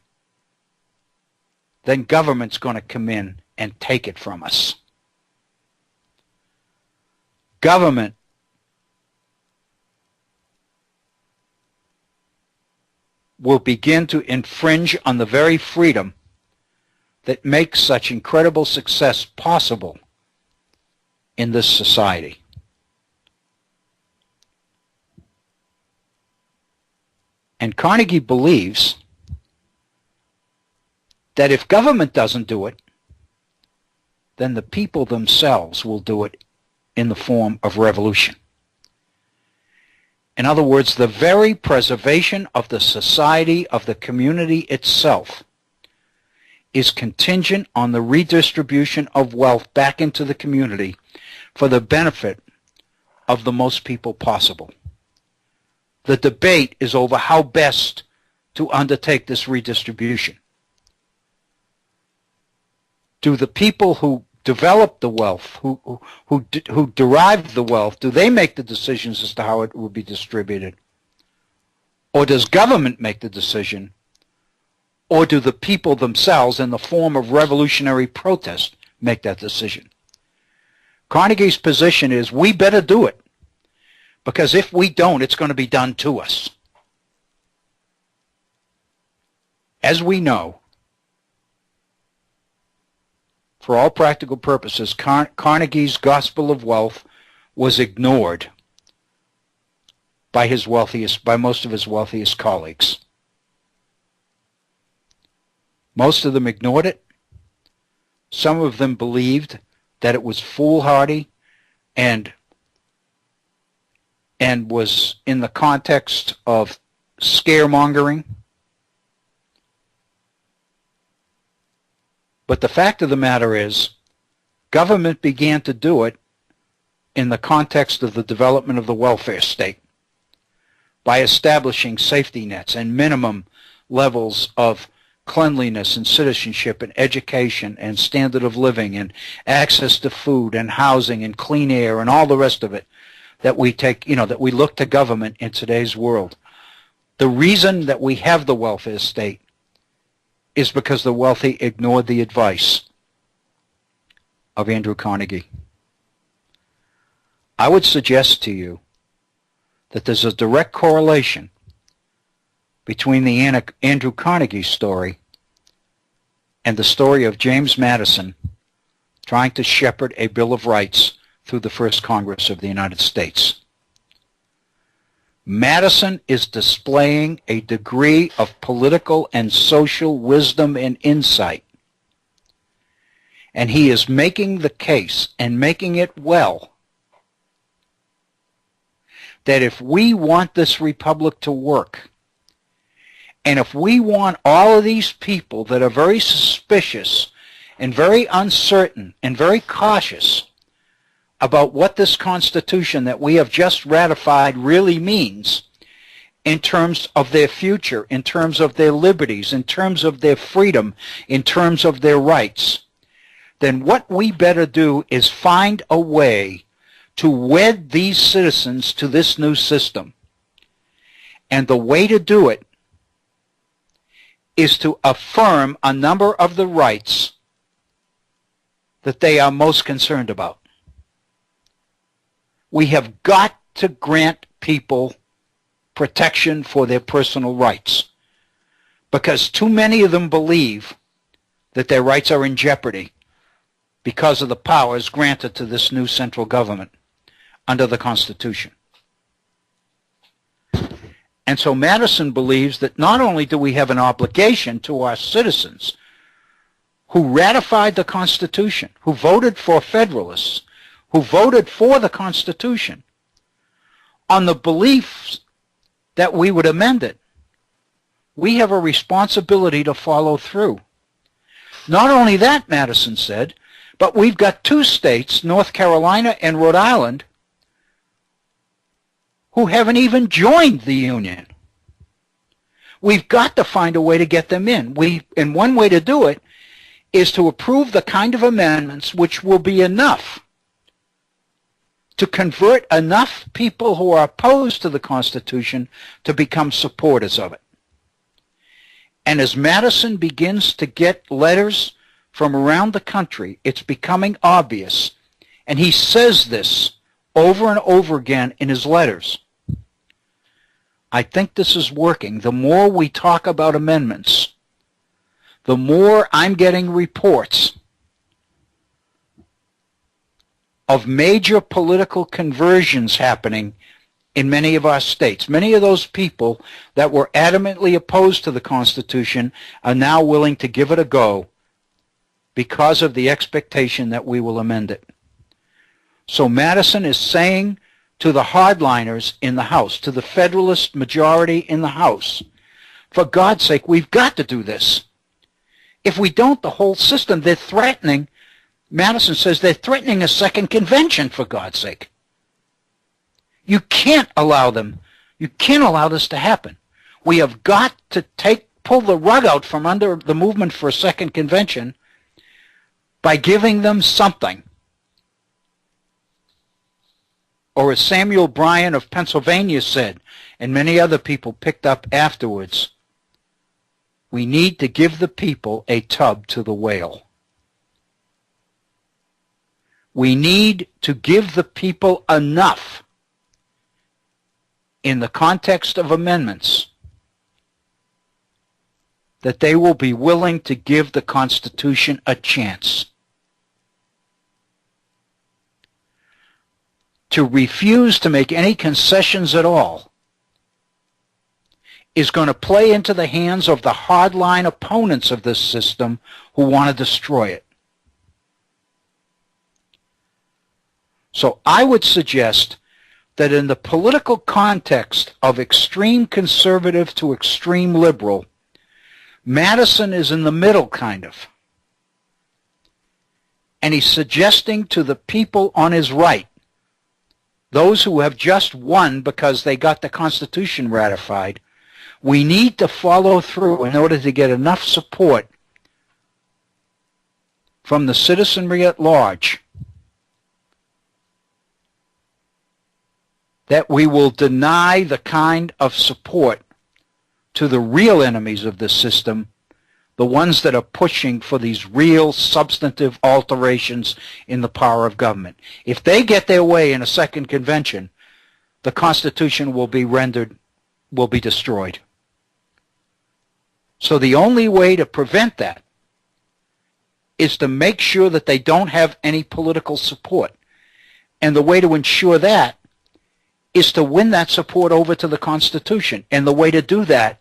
then government's going to come in and take it from us. Government will begin to infringe on the very freedom that makes such incredible success possible in this society. And Carnegie believes that if government doesn't do it, then the people themselves will do it in the form of revolution. In other words, the very preservation of the society, of the community itself, is contingent on the redistribution of wealth back into the community for the benefit of the most people possible. The debate is over how best to undertake this redistribution. Do the people who develop the wealth, who derive the wealth, do they make the decisions as to how it will be distributed? Or does government make the decision? Or do the people themselves, in the form of revolutionary protest, make that decision? Carnegie's position is we better do it, because if we don't, it's going to be done to us. As we know, for all practical purposes, Carnegie's gospel of wealth was ignored by most of his wealthiest colleagues. Most of them ignored it. Some of them believed that it was foolhardy and was in the context of scaremongering. But the fact of the matter is, government began to do it in the context of the development of the welfare state by establishing safety nets and minimum levels of cleanliness and citizenship and education and standard of living and access to food and housing and clean air and all the rest of it that we take, that we look to government in today's world. The reason that we have the welfare state is because the wealthy ignored the advice of Andrew Carnegie. I would suggest to you that there's a direct correlation between the Andrew Carnegie story and the story of James Madison trying to shepherd a Bill of Rights through the first Congress of the United States. Madison is displaying a degree of political and social wisdom and insight, and he is making the case, and making it well, that if we want this republic to work, and if we want all of these people that are very suspicious and very uncertain and very cautious about what this Constitution that we have just ratified really means in terms of their future, in terms of their liberties, in terms of their freedom, in terms of their rights, then what we better do is find a way to wed these citizens to this new system. And the way to do it is to affirm a number of the rights that they are most concerned about. We have got to grant people protection for their personal rights, because too many of them believe that their rights are in jeopardy because of the powers granted to this new central government under the Constitution. And so Madison believes that not only do we have an obligation to our citizens who ratified the Constitution, who voted for Federalists, who voted for the Constitution, on the beliefs that we would amend it, we have a responsibility to follow through. Not only that, Madison said, but we've got two states, North Carolina and Rhode Island, who haven't even joined the Union. We've got to find a way to get them in. And one way to do it is to approve the kind of amendments which will be enough to convert enough people who are opposed to the Constitution to become supporters of it. And as Madison begins to get letters from around the country, it's becoming obvious, and he says this over and over again in his letters. I think this is working. The more we talk about amendments, the more I'm getting reports of major political conversions happening in many of our states. Many of those people that were adamantly opposed to the Constitution are now willing to give it a go because of the expectation that we will amend it. So Madison is saying to the hardliners in the House, to the Federalist majority in the House, for God's sake, we've got to do this. If we don't, the whole system, they're threatening, Madison says they're threatening a second convention, for God's sake. You can't allow them. You can't allow this to happen. We have got to pull the rug out from under the movement for a second convention by giving them something. Or as Samuel Bryan of Pennsylvania said, and many other people picked up afterwards, we need to give the people a tub to the whale. We need to give the people enough in the context of amendments that they will be willing to give the Constitution a chance. To refuse to make any concessions at all is going to play into the hands of the hardline opponents of this system who want to destroy it. So I would suggest that in the political context of extreme conservative to extreme liberal, Madison is in the middle, kind of. And he's suggesting to the people on his right, those who have just won because they got the Constitution ratified, we need to follow through in order to get enough support from the citizenry at large that we will deny the kind of support to the real enemies of the system the ones that are pushing for these real substantive alterations in the power of government. If they get their way in a second convention, the Constitution will be destroyed. So the only way to prevent that is to make sure that they don't have any political support. And the way to ensure that is to win that support over to the Constitution. And the way to do that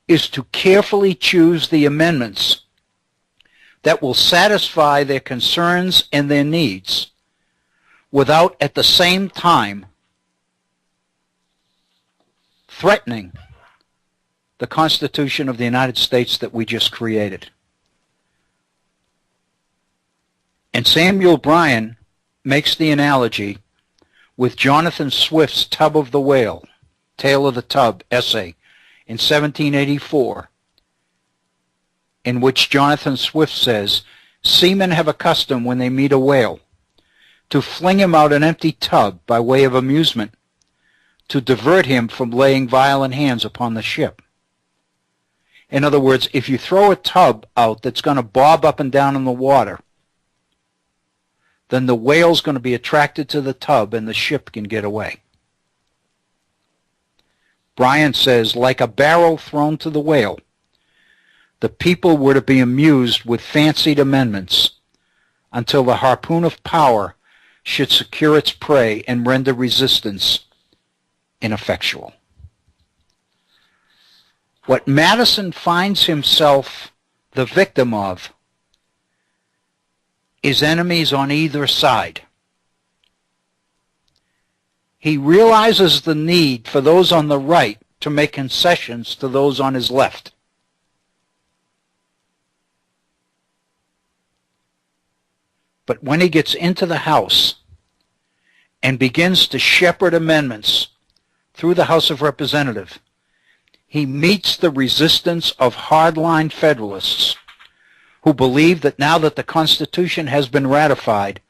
is to carefully choose the amendments that will satisfy their concerns and their needs without at the same time threatening the Constitution of the United States that we just created. And Samuel Bryan makes the analogy with Jonathan Swift's Tub of the Whale, Tale of the Tub essay in 1784, in which Jonathan Swift says, seamen have a custom when they meet a whale to fling him out an empty tub by way of amusement, to divert him from laying violent hands upon the ship. In other words, if you throw a tub out that's going to bob up and down in the water, then the whale's going to be attracted to the tub and the ship can get away. Bryan says, like a barrel thrown to the whale, the people were to be amused with fancied amendments until the harpoon of power should secure its prey and render resistance ineffectual. What Madison finds himself the victim of is enemies on either side. He realizes the need for those on the right to make concessions to those on his left. But when he gets into the House and begins to shepherd amendments through the House of Representatives, he meets the resistance of hardline Federalists who believe that now that the Constitution has been ratified,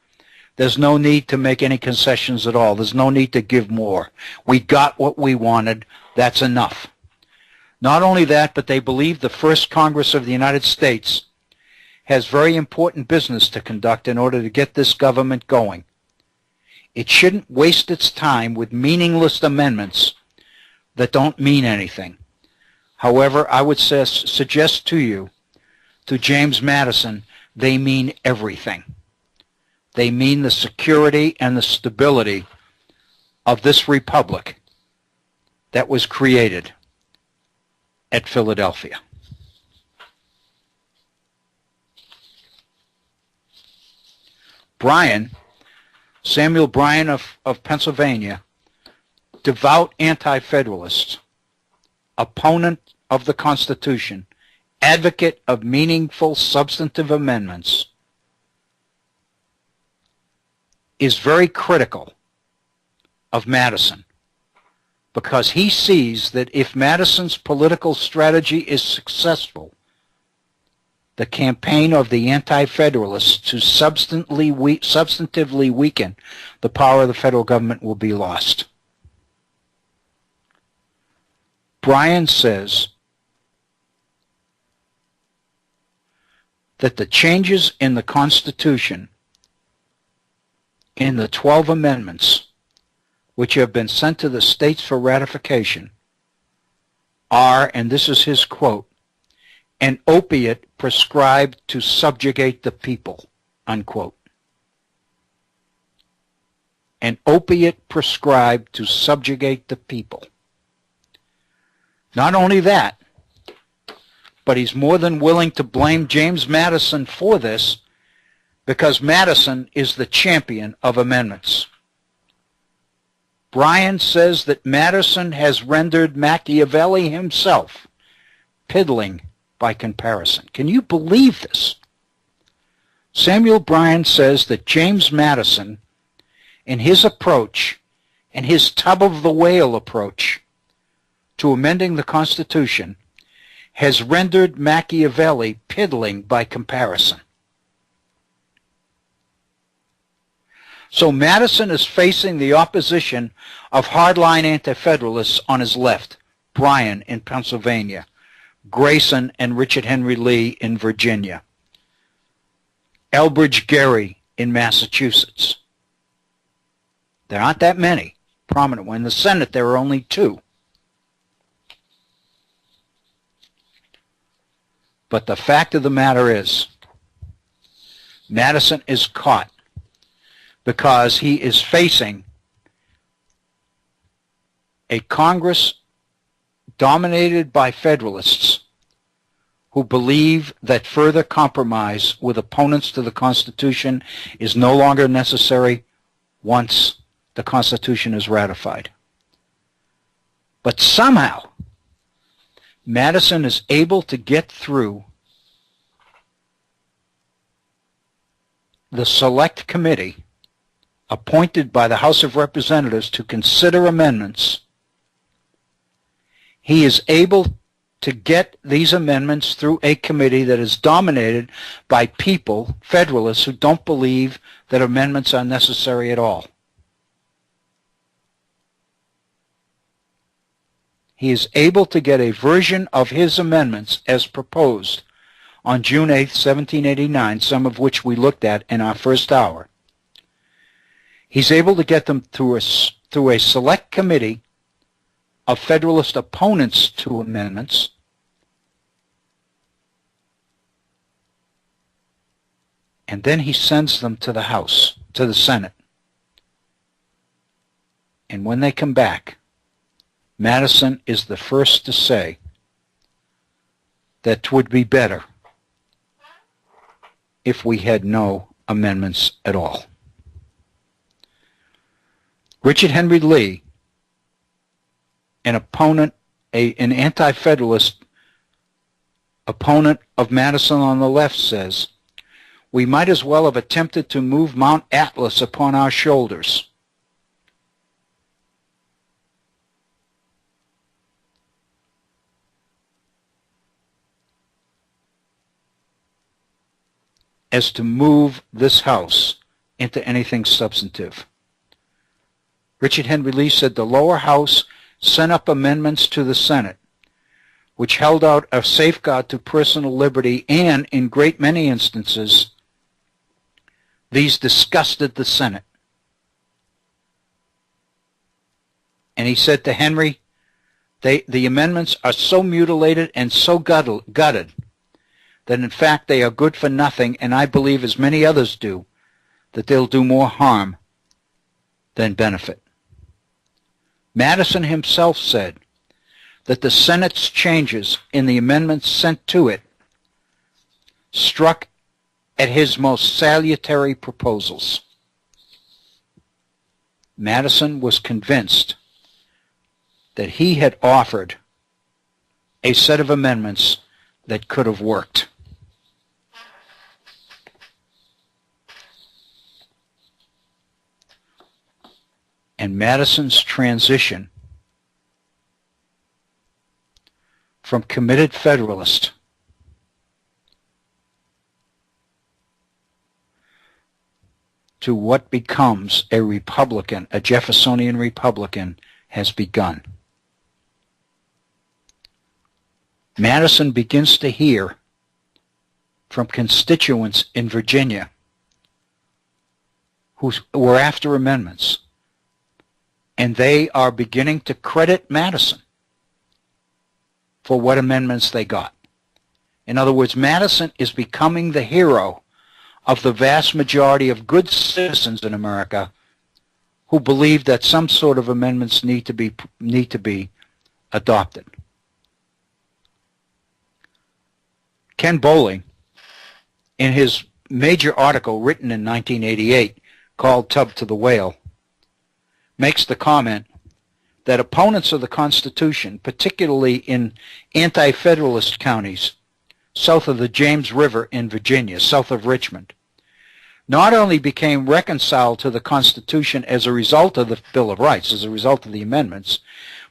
there's no need to make any concessions at all. There's no need to give more. We got what we wanted. That's enough. Not only that, but they believe the first Congress of the United States has very important business to conduct in order to get this government going. It shouldn't waste its time with meaningless amendments that don't mean anything. However, I would suggest to you, to James Madison, they mean everything. They mean the security and the stability of this republic that was created at Philadelphia. Bryan, Samuel Bryan of Pennsylvania, devout anti-federalist, opponent of the Constitution, advocate of meaningful substantive amendments, is very critical of Madison because he sees that if Madison's political strategy is successful, the campaign of the anti-federalists to substantively weaken the power of the federal government will be lost. Bryan says that the changes in the Constitution in the 12 amendments which have been sent to the states for ratification are, and this is his quote, an opiate prescribed to subjugate the people, unquote. An opiate prescribed to subjugate the people. Not only that, but he's more than willing to blame James Madison for this because Madison is the champion of amendments. Bryan says that Madison has rendered Machiavelli himself piddling by comparison. Can you believe this? Samuel Bryan says that James Madison, in his approach, and his tub of the whale approach to amending the Constitution, has rendered Machiavelli piddling by comparison. So Madison is facing the opposition of hardline anti-federalists on his left, Bryan in Pennsylvania. Grayson and Richard Henry Lee in Virginia, Elbridge Gerry in Massachusetts. There aren't that many prominent ones. In the Senate, there are only 2. But the fact of the matter is, Madison is caught because he is facing a Congress dominated by Federalists who believe that further compromise with opponents to the Constitution is no longer necessary once the Constitution is ratified. But somehow, Madison is able to get through the Select Committee appointed by the House of Representatives to consider amendments. He is able to get these amendments through a committee that is dominated by people, Federalists, who don't believe that amendments are necessary at all. He is able to get a version of his amendments as proposed on June 8, 1789, some of which we looked at in our first hour. He's able to get them through a select committee of Federalist opponents to amendments, and then he sends them to the House, to the Senate. And when they come back, Madison is the first to say that it would be better if we had no amendments at all. Richard Henry Lee, an opponent, an anti-Federalist opponent of Madison on the left, says, "We might as well have attempted to move Mount Atlas upon our shoulders." As to move this House into anything substantive. Richard Henry Lee said the lower house sent up amendments to the Senate, which held out a safeguard to personal liberty, and in great many instances, these disgusted the Senate. And he said to Henry, the amendments are so mutilated and so gutted that in fact they are good for nothing, and I believe, as many others do, that they'll do more harm than benefit. Madison himself said that the Senate's changes in the amendments sent to it struck at his most salutary proposals. Madison was convinced that he had offered a set of amendments that could have worked. And Madison's transition from committed Federalist to what becomes a Republican, a Jeffersonian Republican, has begun. Madison begins to hear from constituents in Virginia who were after amendments, and they are beginning to credit Madison for what amendments they got. In other words, Madison is becoming the hero of the vast majority of good citizens in America who believe that some sort of amendments need to be adopted. Ken Bowling, in his major article written in 1988 called Tub to the Whale, makes the comment that opponents of the Constitution, particularly in anti-Federalist counties south of the James River in Virginia, south of Richmond, not only became reconciled to the Constitution as a result of the Bill of Rights, as a result of the amendments,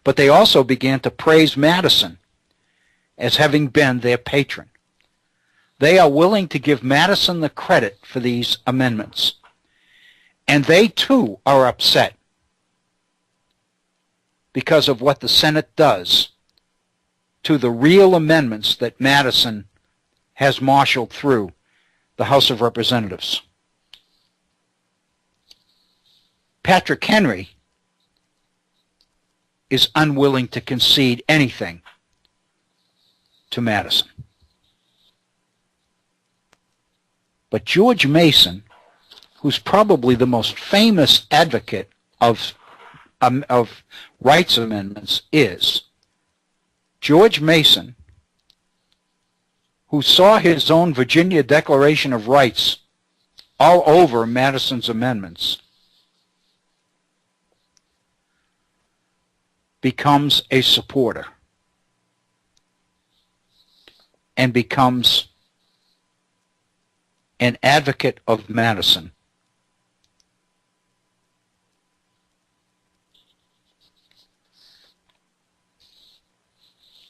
but they also began to praise Madison as having been their patron. They are willing to give Madison the credit for these amendments. And they, too, are upset because of what the Senate does to the real amendments that Madison has marshaled through the House of Representatives. Patrick Henry is unwilling to concede anything to Madison. But George Mason, who's probably the most famous advocate of rights amendments, is George Mason, who saw his own Virginia Declaration of Rights all over Madison's amendments, becomes a supporter and becomes an advocate of Madison.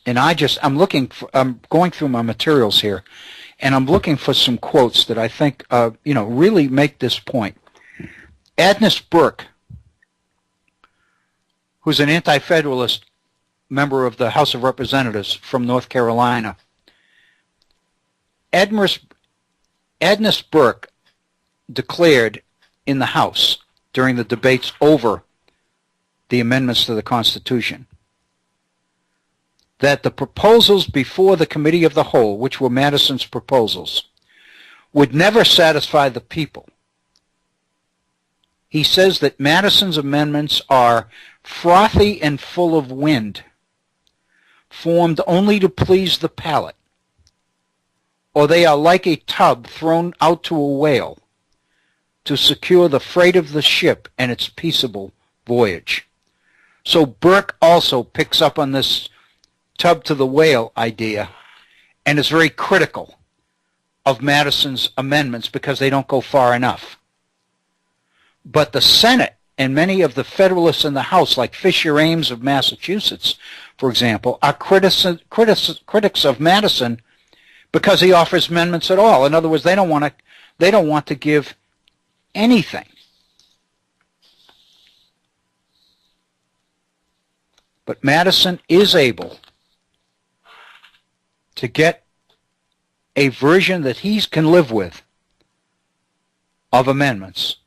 And I'm going through my materials here, and I'm looking for some quotes that I think, really make this point. Agnes Burke, who's an anti-federalist member of the House of Representatives from North Carolina. Agnes Burke declared in the House during the debates over the amendments to the Constitution that the proposals before the Committee of the Whole, which were Madison's proposals, would never satisfy the people. He says that Madison's amendments are frothy and full of wind, formed only to please the palate, or they are like a tub thrown out to a whale to secure the freight of the ship and its peaceable voyage. So Burke also picks up on this tub to the whale idea and is very critical of Madison's amendments because they don't go far enough. But the Senate and many of the Federalists in the House, like Fisher Ames of Massachusetts, for example, are critics of Madison because he offers amendments at all. In other words, they don't want to give anything. But Madison is able to get a version that he can live with of amendments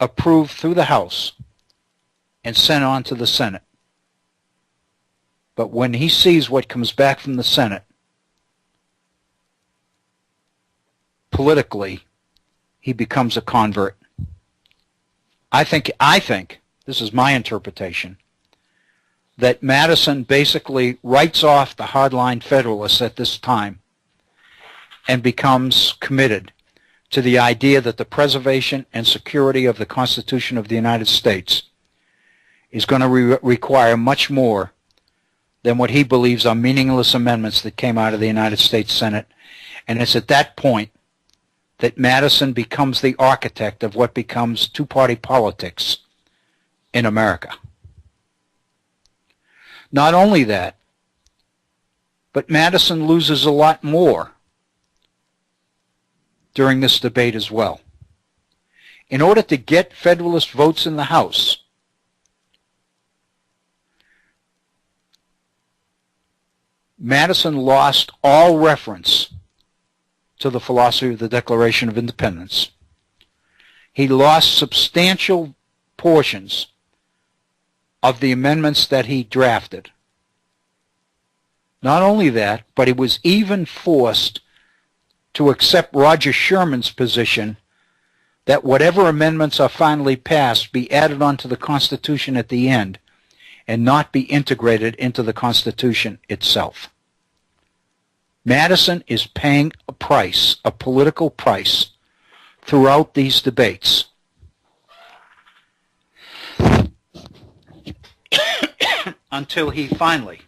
approved through the House and sent on to the Senate. But when he sees what comes back from the Senate, politically, he becomes a convert. I think, this is my interpretation, that Madison basically writes off the hardline Federalists at this time and becomes committed to the idea that the preservation and security of the Constitution of the United States is going to require much more than what he believes are meaningless amendments that came out of the United States Senate. And it's at that point that Madison becomes the architect of what becomes two-party politics in America. Not only that, but Madison loses a lot more during this debate as well. In order to get Federalist votes in the House, Madison lost all reference to the philosophy of the Declaration of Independence. He lost substantial portions of the amendments that he drafted. Not only that, but he was even forced to accept Roger Sherman's position that whatever amendments are finally passed be added onto the Constitution at the end and not be integrated into the Constitution itself. Madison is paying a price, a political price, throughout these debates. Until he finally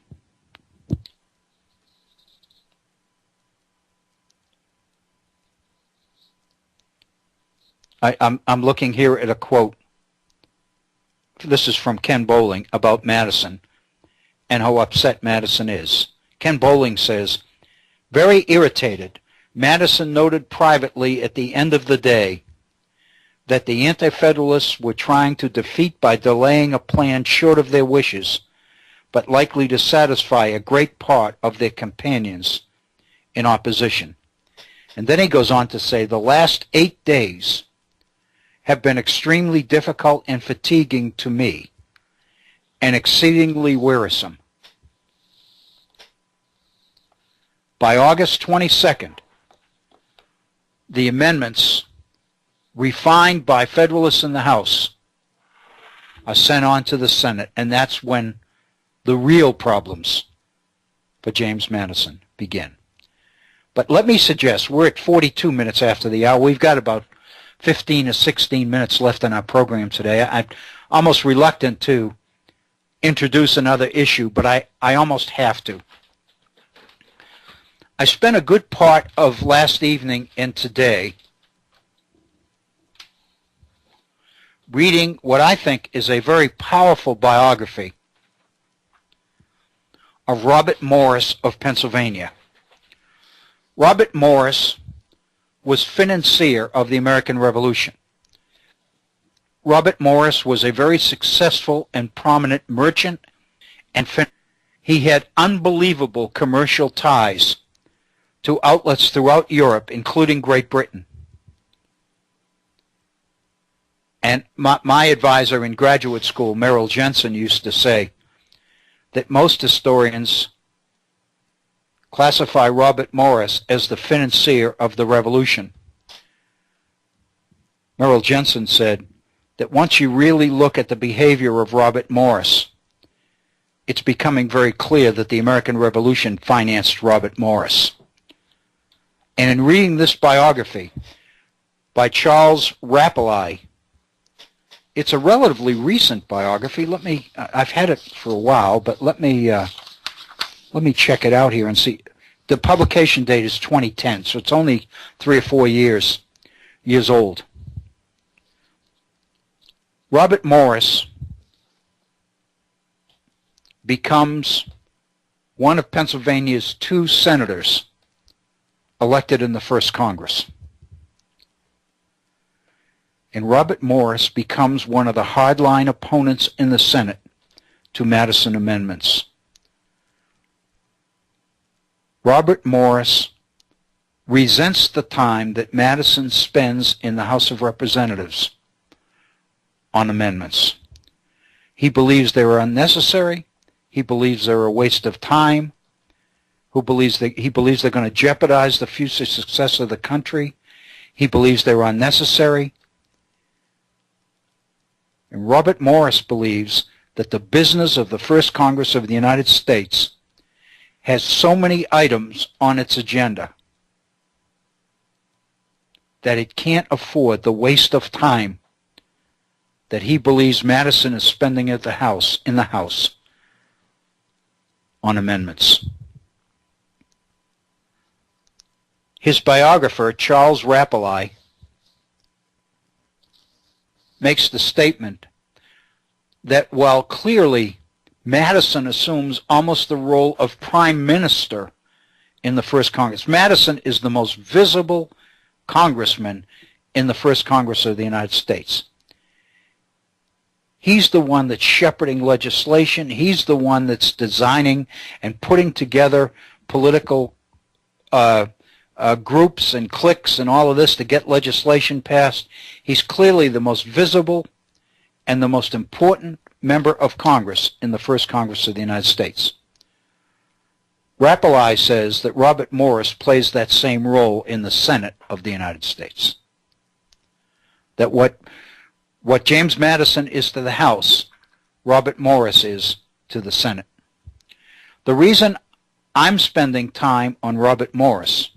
I'm looking here at a quote. This is from Ken Bowling about Madison and how upset Madison is. Ken Bowling says, very irritated, Madison noted privately at the end of the day that the Anti-Federalists were trying to defeat by delaying a plan short of their wishes but likely to satisfy a great part of their companions in opposition. And then he goes on to say, the last 8 days have been extremely difficult and fatiguing to me, and exceedingly wearisome. By August 22nd, the amendments refined by Federalists in the House are sent on to the Senate, and that's when the real problems for James Madison begin. But let me suggest, we're at 42 minutes after the hour. We've got about 15 or 16 minutes left in our program today. I'm almost reluctant to introduce another issue, but I almost have to. I spent a good part of last evening and today reading what I think is a very powerful biography of Robert Morris of Pennsylvania. Robert Morris was financier of the American Revolution. Robert Morris was a very successful and prominent merchant, and he had unbelievable commercial ties to outlets throughout Europe, including Great Britain. And my advisor in graduate school, Merrill Jensen, used to say that most historians classify Robert Morris as the financier of the Revolution. Merrill Jensen said that once you really look at the behavior of Robert Morris, it's becoming very clear that the American Revolution financed Robert Morris. And in reading this biography by Charles Rappleye, it's a relatively recent biography. I've had it for a while, but let me check it out here and see. The publication date is 2010, so it's only 3 or 4 years old. Robert Morris becomes one of Pennsylvania's 2 senators elected in the first Congress. And Robert Morris becomes one of the hardline opponents in the Senate to Madison amendments. Robert Morris resents the time that Madison spends in the House of Representatives on amendments. He believes they are unnecessary. He believes they're a waste of time. He believes they're going to jeopardize the future success of the country. He believes they're unnecessary. And Robert Morris believes that the business of the First Congress of the United States has so many items on its agenda that it can't afford the waste of time that he believes Madison is spending at the House, in the House, on amendments. His biographer, Charles Rappleye, makes the statement that while clearly Madison assumes almost the role of prime minister in the first Congress, Madison is the most visible congressman in the first Congress of the United States. He's the one that's shepherding legislation. He's the one that's designing and putting together political groups and cliques and all of this to get legislation passed. He's clearly the most visible and the most important member of Congress in the first Congress of the United States. Rappleye says that Robert Morris plays that same role in the Senate of the United States. That what James Madison is to the House, Robert Morris is to the Senate. The reason I'm spending time on Robert Morris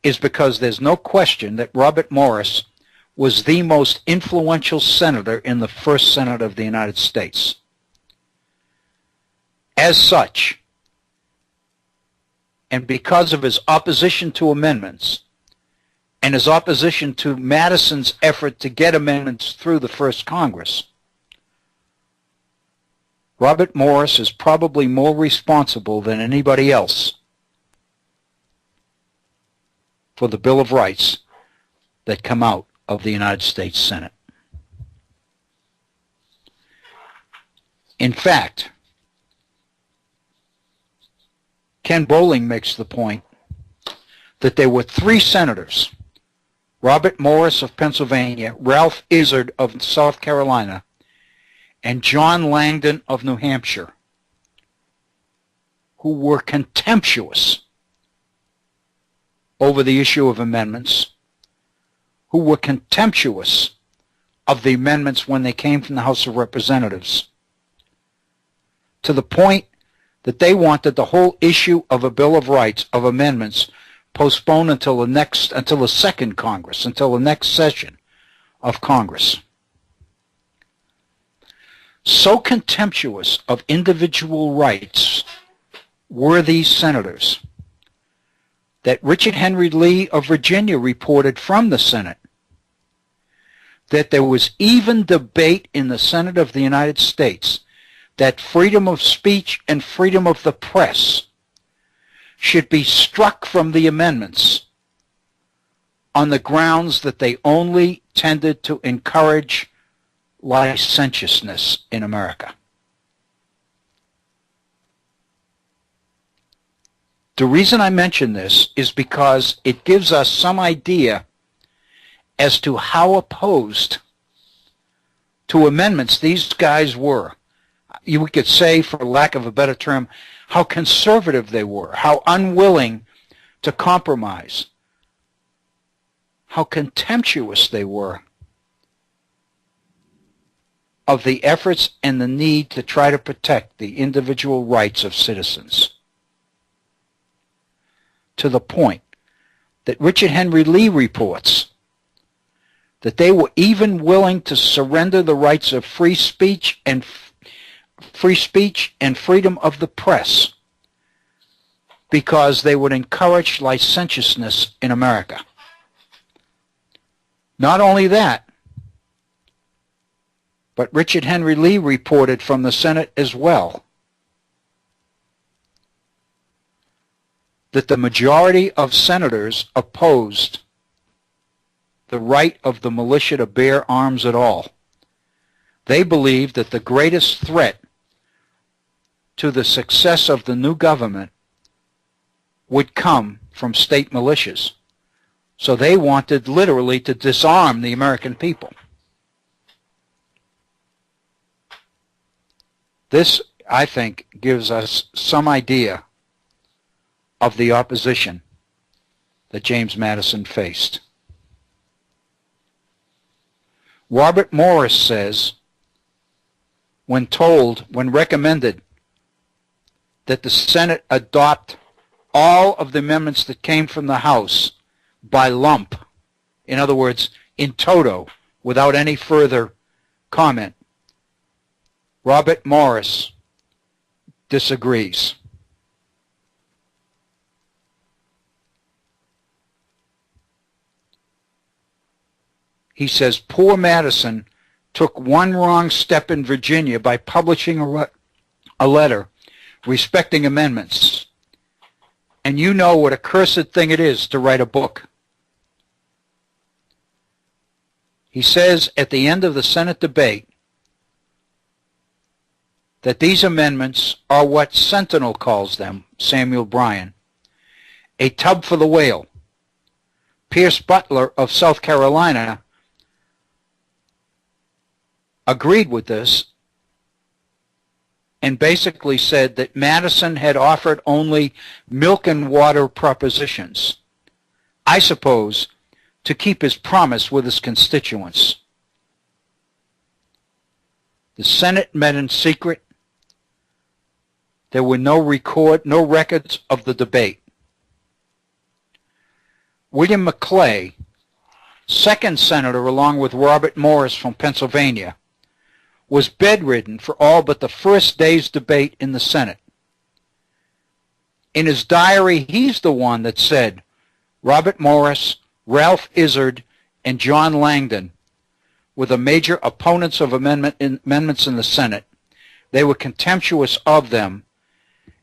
is because there's no question that Robert Morris was the most influential senator in the first Senate of the United States. As such, and because of his opposition to amendments and his opposition to Madison's effort to get amendments through the first Congress, Robert Morris is probably more responsible than anybody else for the Bill of Rights that come out of the United States Senate. In fact, Ken Bowling makes the point that there were three senators, Robert Morris of Pennsylvania, Ralph Izard of South Carolina, and John Langdon of New Hampshire, who were contemptuous over the issue of amendments, who were contemptuous of the amendments when they came from the House of Representatives, to the point that they wanted the whole issue of a Bill of Rights, of amendments, postponed until the second Congress, until the next session of Congress. So contemptuous of individual rights were these senators that Richard Henry Lee of Virginia reported from the Senate that there was even debate in the Senate of the United States that freedom of speech and freedom of the press should be struck from the amendments on the grounds that they only tended to encourage licentiousness in America. The reason I mention this is because it gives us some idea as to how opposed to amendments these guys were. You could say, for lack of a better term, how conservative they were, how unwilling to compromise, how contemptuous they were of the efforts and the need to try to protect the individual rights of citizens. To the point that Richard Henry Lee reports that they were even willing to surrender the rights of free speech and freedom of the press because they would encourage licentiousness in America. Not only that, but Richard Henry Lee reported from the Senate as well that the majority of senators opposed the right of the militia to bear arms at all. They believed that the greatest threat to the success of the new government would come from state militias. So they wanted literally to disarm the American people. This, I think, gives us some idea of the opposition that James Madison faced. Robert Morris says, when recommended that the Senate adopt all of the amendments that came from the House by lump, in other words, in toto, without any further comment, Robert Morris disagrees. He says, poor Madison took one wrong step in Virginia by publishing a letter respecting amendments. And you know what a cursed thing it is to write a book. He says at the end of the Senate debate that these amendments are what Sentinel calls them, Samuel Bryan, a tub for the whale. Pierce Butler of South Carolina agreed with this and basically said that Madison had offered only milk and water propositions, I suppose, to keep his promise with his constituents. The Senate met in secret. There were no records of the debate. William McClay, second senator along with Robert Morris from Pennsylvania, was bedridden for all but the first day's debate in the Senate. In his diary, he's the one that said, Robert Morris, Ralph Izard, and John Langdon were the major opponents of amendments in the Senate. They were contemptuous of them,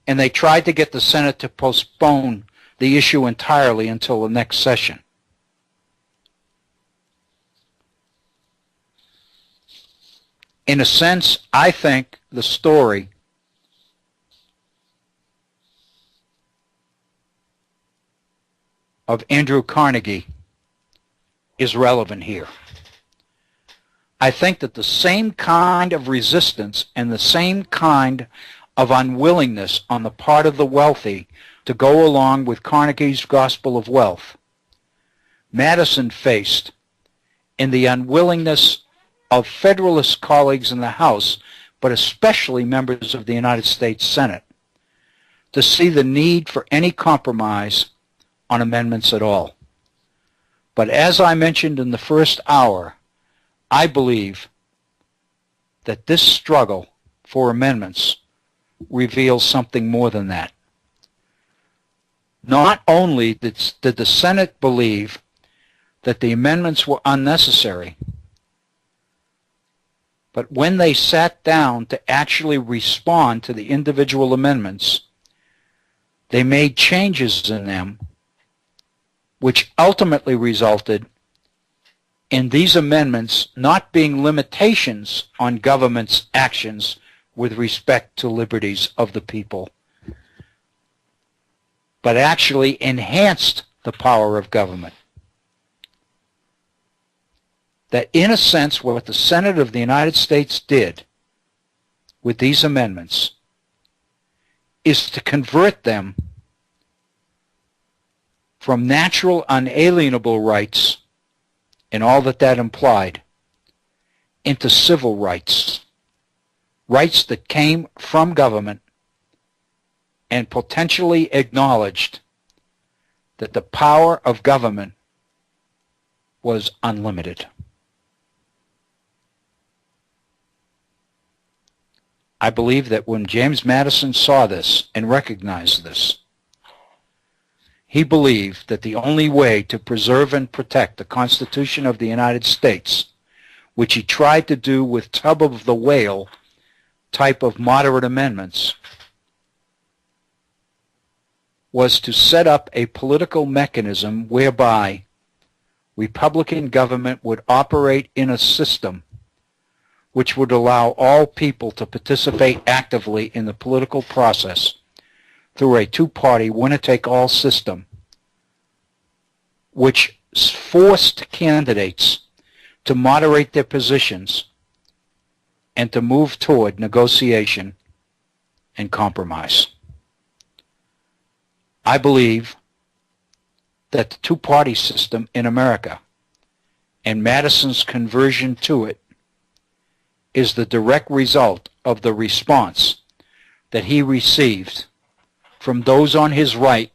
and they tried to get the Senate to postpone the issue entirely until the next session. In a sense, I think the story of Andrew Carnegie is relevant here. I think that the same kind of resistance and the same kind of unwillingness on the part of the wealthy to go along with Carnegie's gospel of wealth, Madison faced in the unwillingness of Federalist colleagues in the House, but especially members of the United States Senate, to see the need for any compromise on amendments at all. But as I mentioned in the first hour, I believe that this struggle for amendments reveals something more than that. Not only did the Senate believe that the amendments were unnecessary, but when they sat down to actually respond to the individual amendments, they made changes in them which ultimately resulted in these amendments not being limitations on government's actions with respect to liberties of the people, but actually enhanced the power of government. That in a sense what the Senate of the United States did with these amendments is to convert them from natural unalienable rights and all that that implied into civil rights, rights that came from government and potentially acknowledged that the power of government was unlimited. I believe that when James Madison saw this and recognized this, he believed that the only way to preserve and protect the Constitution of the United States, which he tried to do with tub of the whale type of moderate amendments, was to set up a political mechanism whereby Republican government would operate in a system which would allow all people to participate actively in the political process through a two-party winner-take-all system, which forced candidates to moderate their positions and to move toward negotiation and compromise. I believe that the two-party system in America and Madison's conversion to it is the direct result of the response that he received from those on his right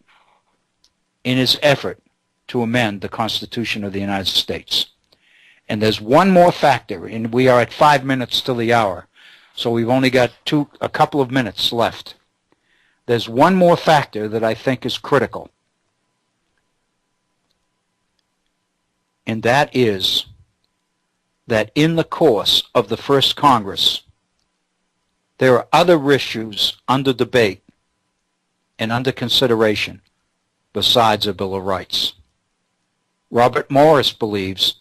in his effort to amend the Constitution of the United States. And there's one more factor, and we are at 5 minutes till the hour, so we've only got a couple of minutes left. There's one more factor that I think is critical, and that is that in the course of the first Congress, there are other issues under debate and under consideration besides a Bill of Rights. Robert Morris believes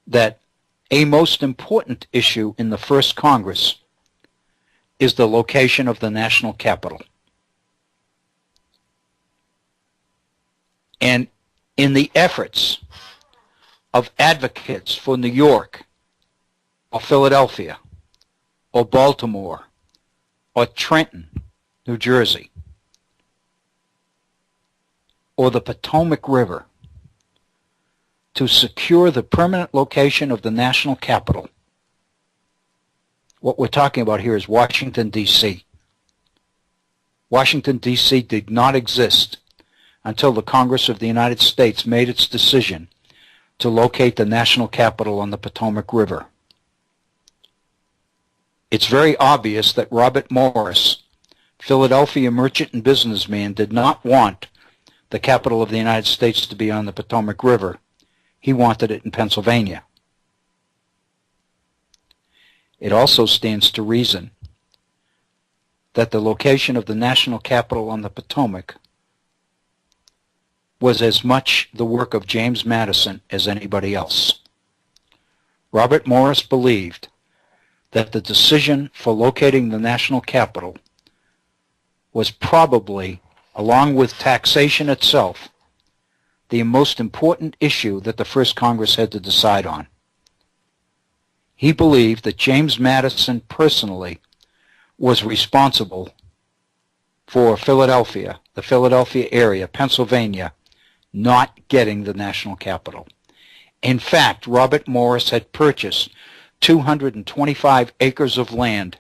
that a most important issue in the first Congress is the location of the national capital. And in the efforts of advocates for New York or Philadelphia or Baltimore or Trenton, New Jersey, or the Potomac River to secure the permanent location of the national capital, what we're talking about here is Washington, D.C. Washington, D.C. did not exist until the Congress of the United States made its decision to locate the national capital on the Potomac River. It's very obvious that Robert Morris, Philadelphia merchant and businessman, did not want the capital of the United States to be on the Potomac River. He wanted it in Pennsylvania. It also stands to reason that the location of the national capital on the Potomac was as much the work of James Madison as anybody else. Robert Morris believed that the decision for locating the national capital was probably, along with taxation itself, the most important issue that the first Congress had to decide on. He believed that James Madison personally was responsible for Philadelphia, the Philadelphia area, Pennsylvania, not getting the national capital. In fact, Robert Morris had purchased 225 acres of land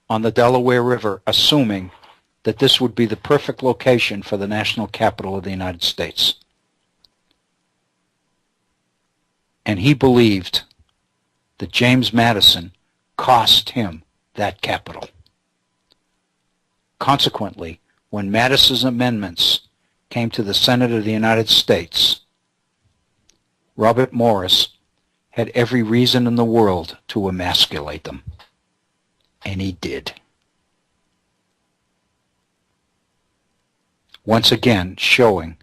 on the Delaware River, assuming that this would be the perfect location for the national capital of the United States. And he believed that James Madison cost him that capital. Consequently, when Madison's amendments came to the Senate of the United States, Robert Morris had every reason in the world to emasculate them. And he did. Once again, showing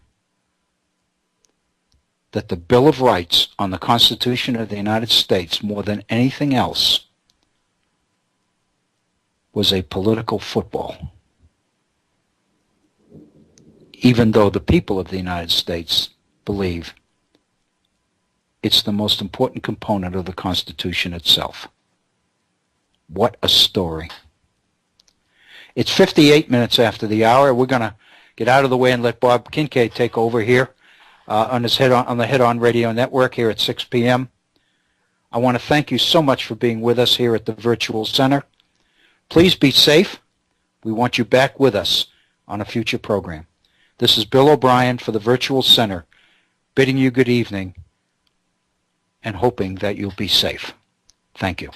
that the Bill of Rights on the Constitution of the United States, more than anything else, was a political football. Even though the people of the United States believe it's the most important component of the Constitution itself. What a story. It's 58 minutes after the hour. We're going to get out of the way and let Bob Kincaid take over here on the Head On Radio Network here at 6 p.m. I want to thank you so much for being with us here at the Virtual Center. Please be safe. We want you back with us on a future program. This is Bill O'Brien for the Virtual Center, bidding you good evening and hoping that you'll be safe. Thank you.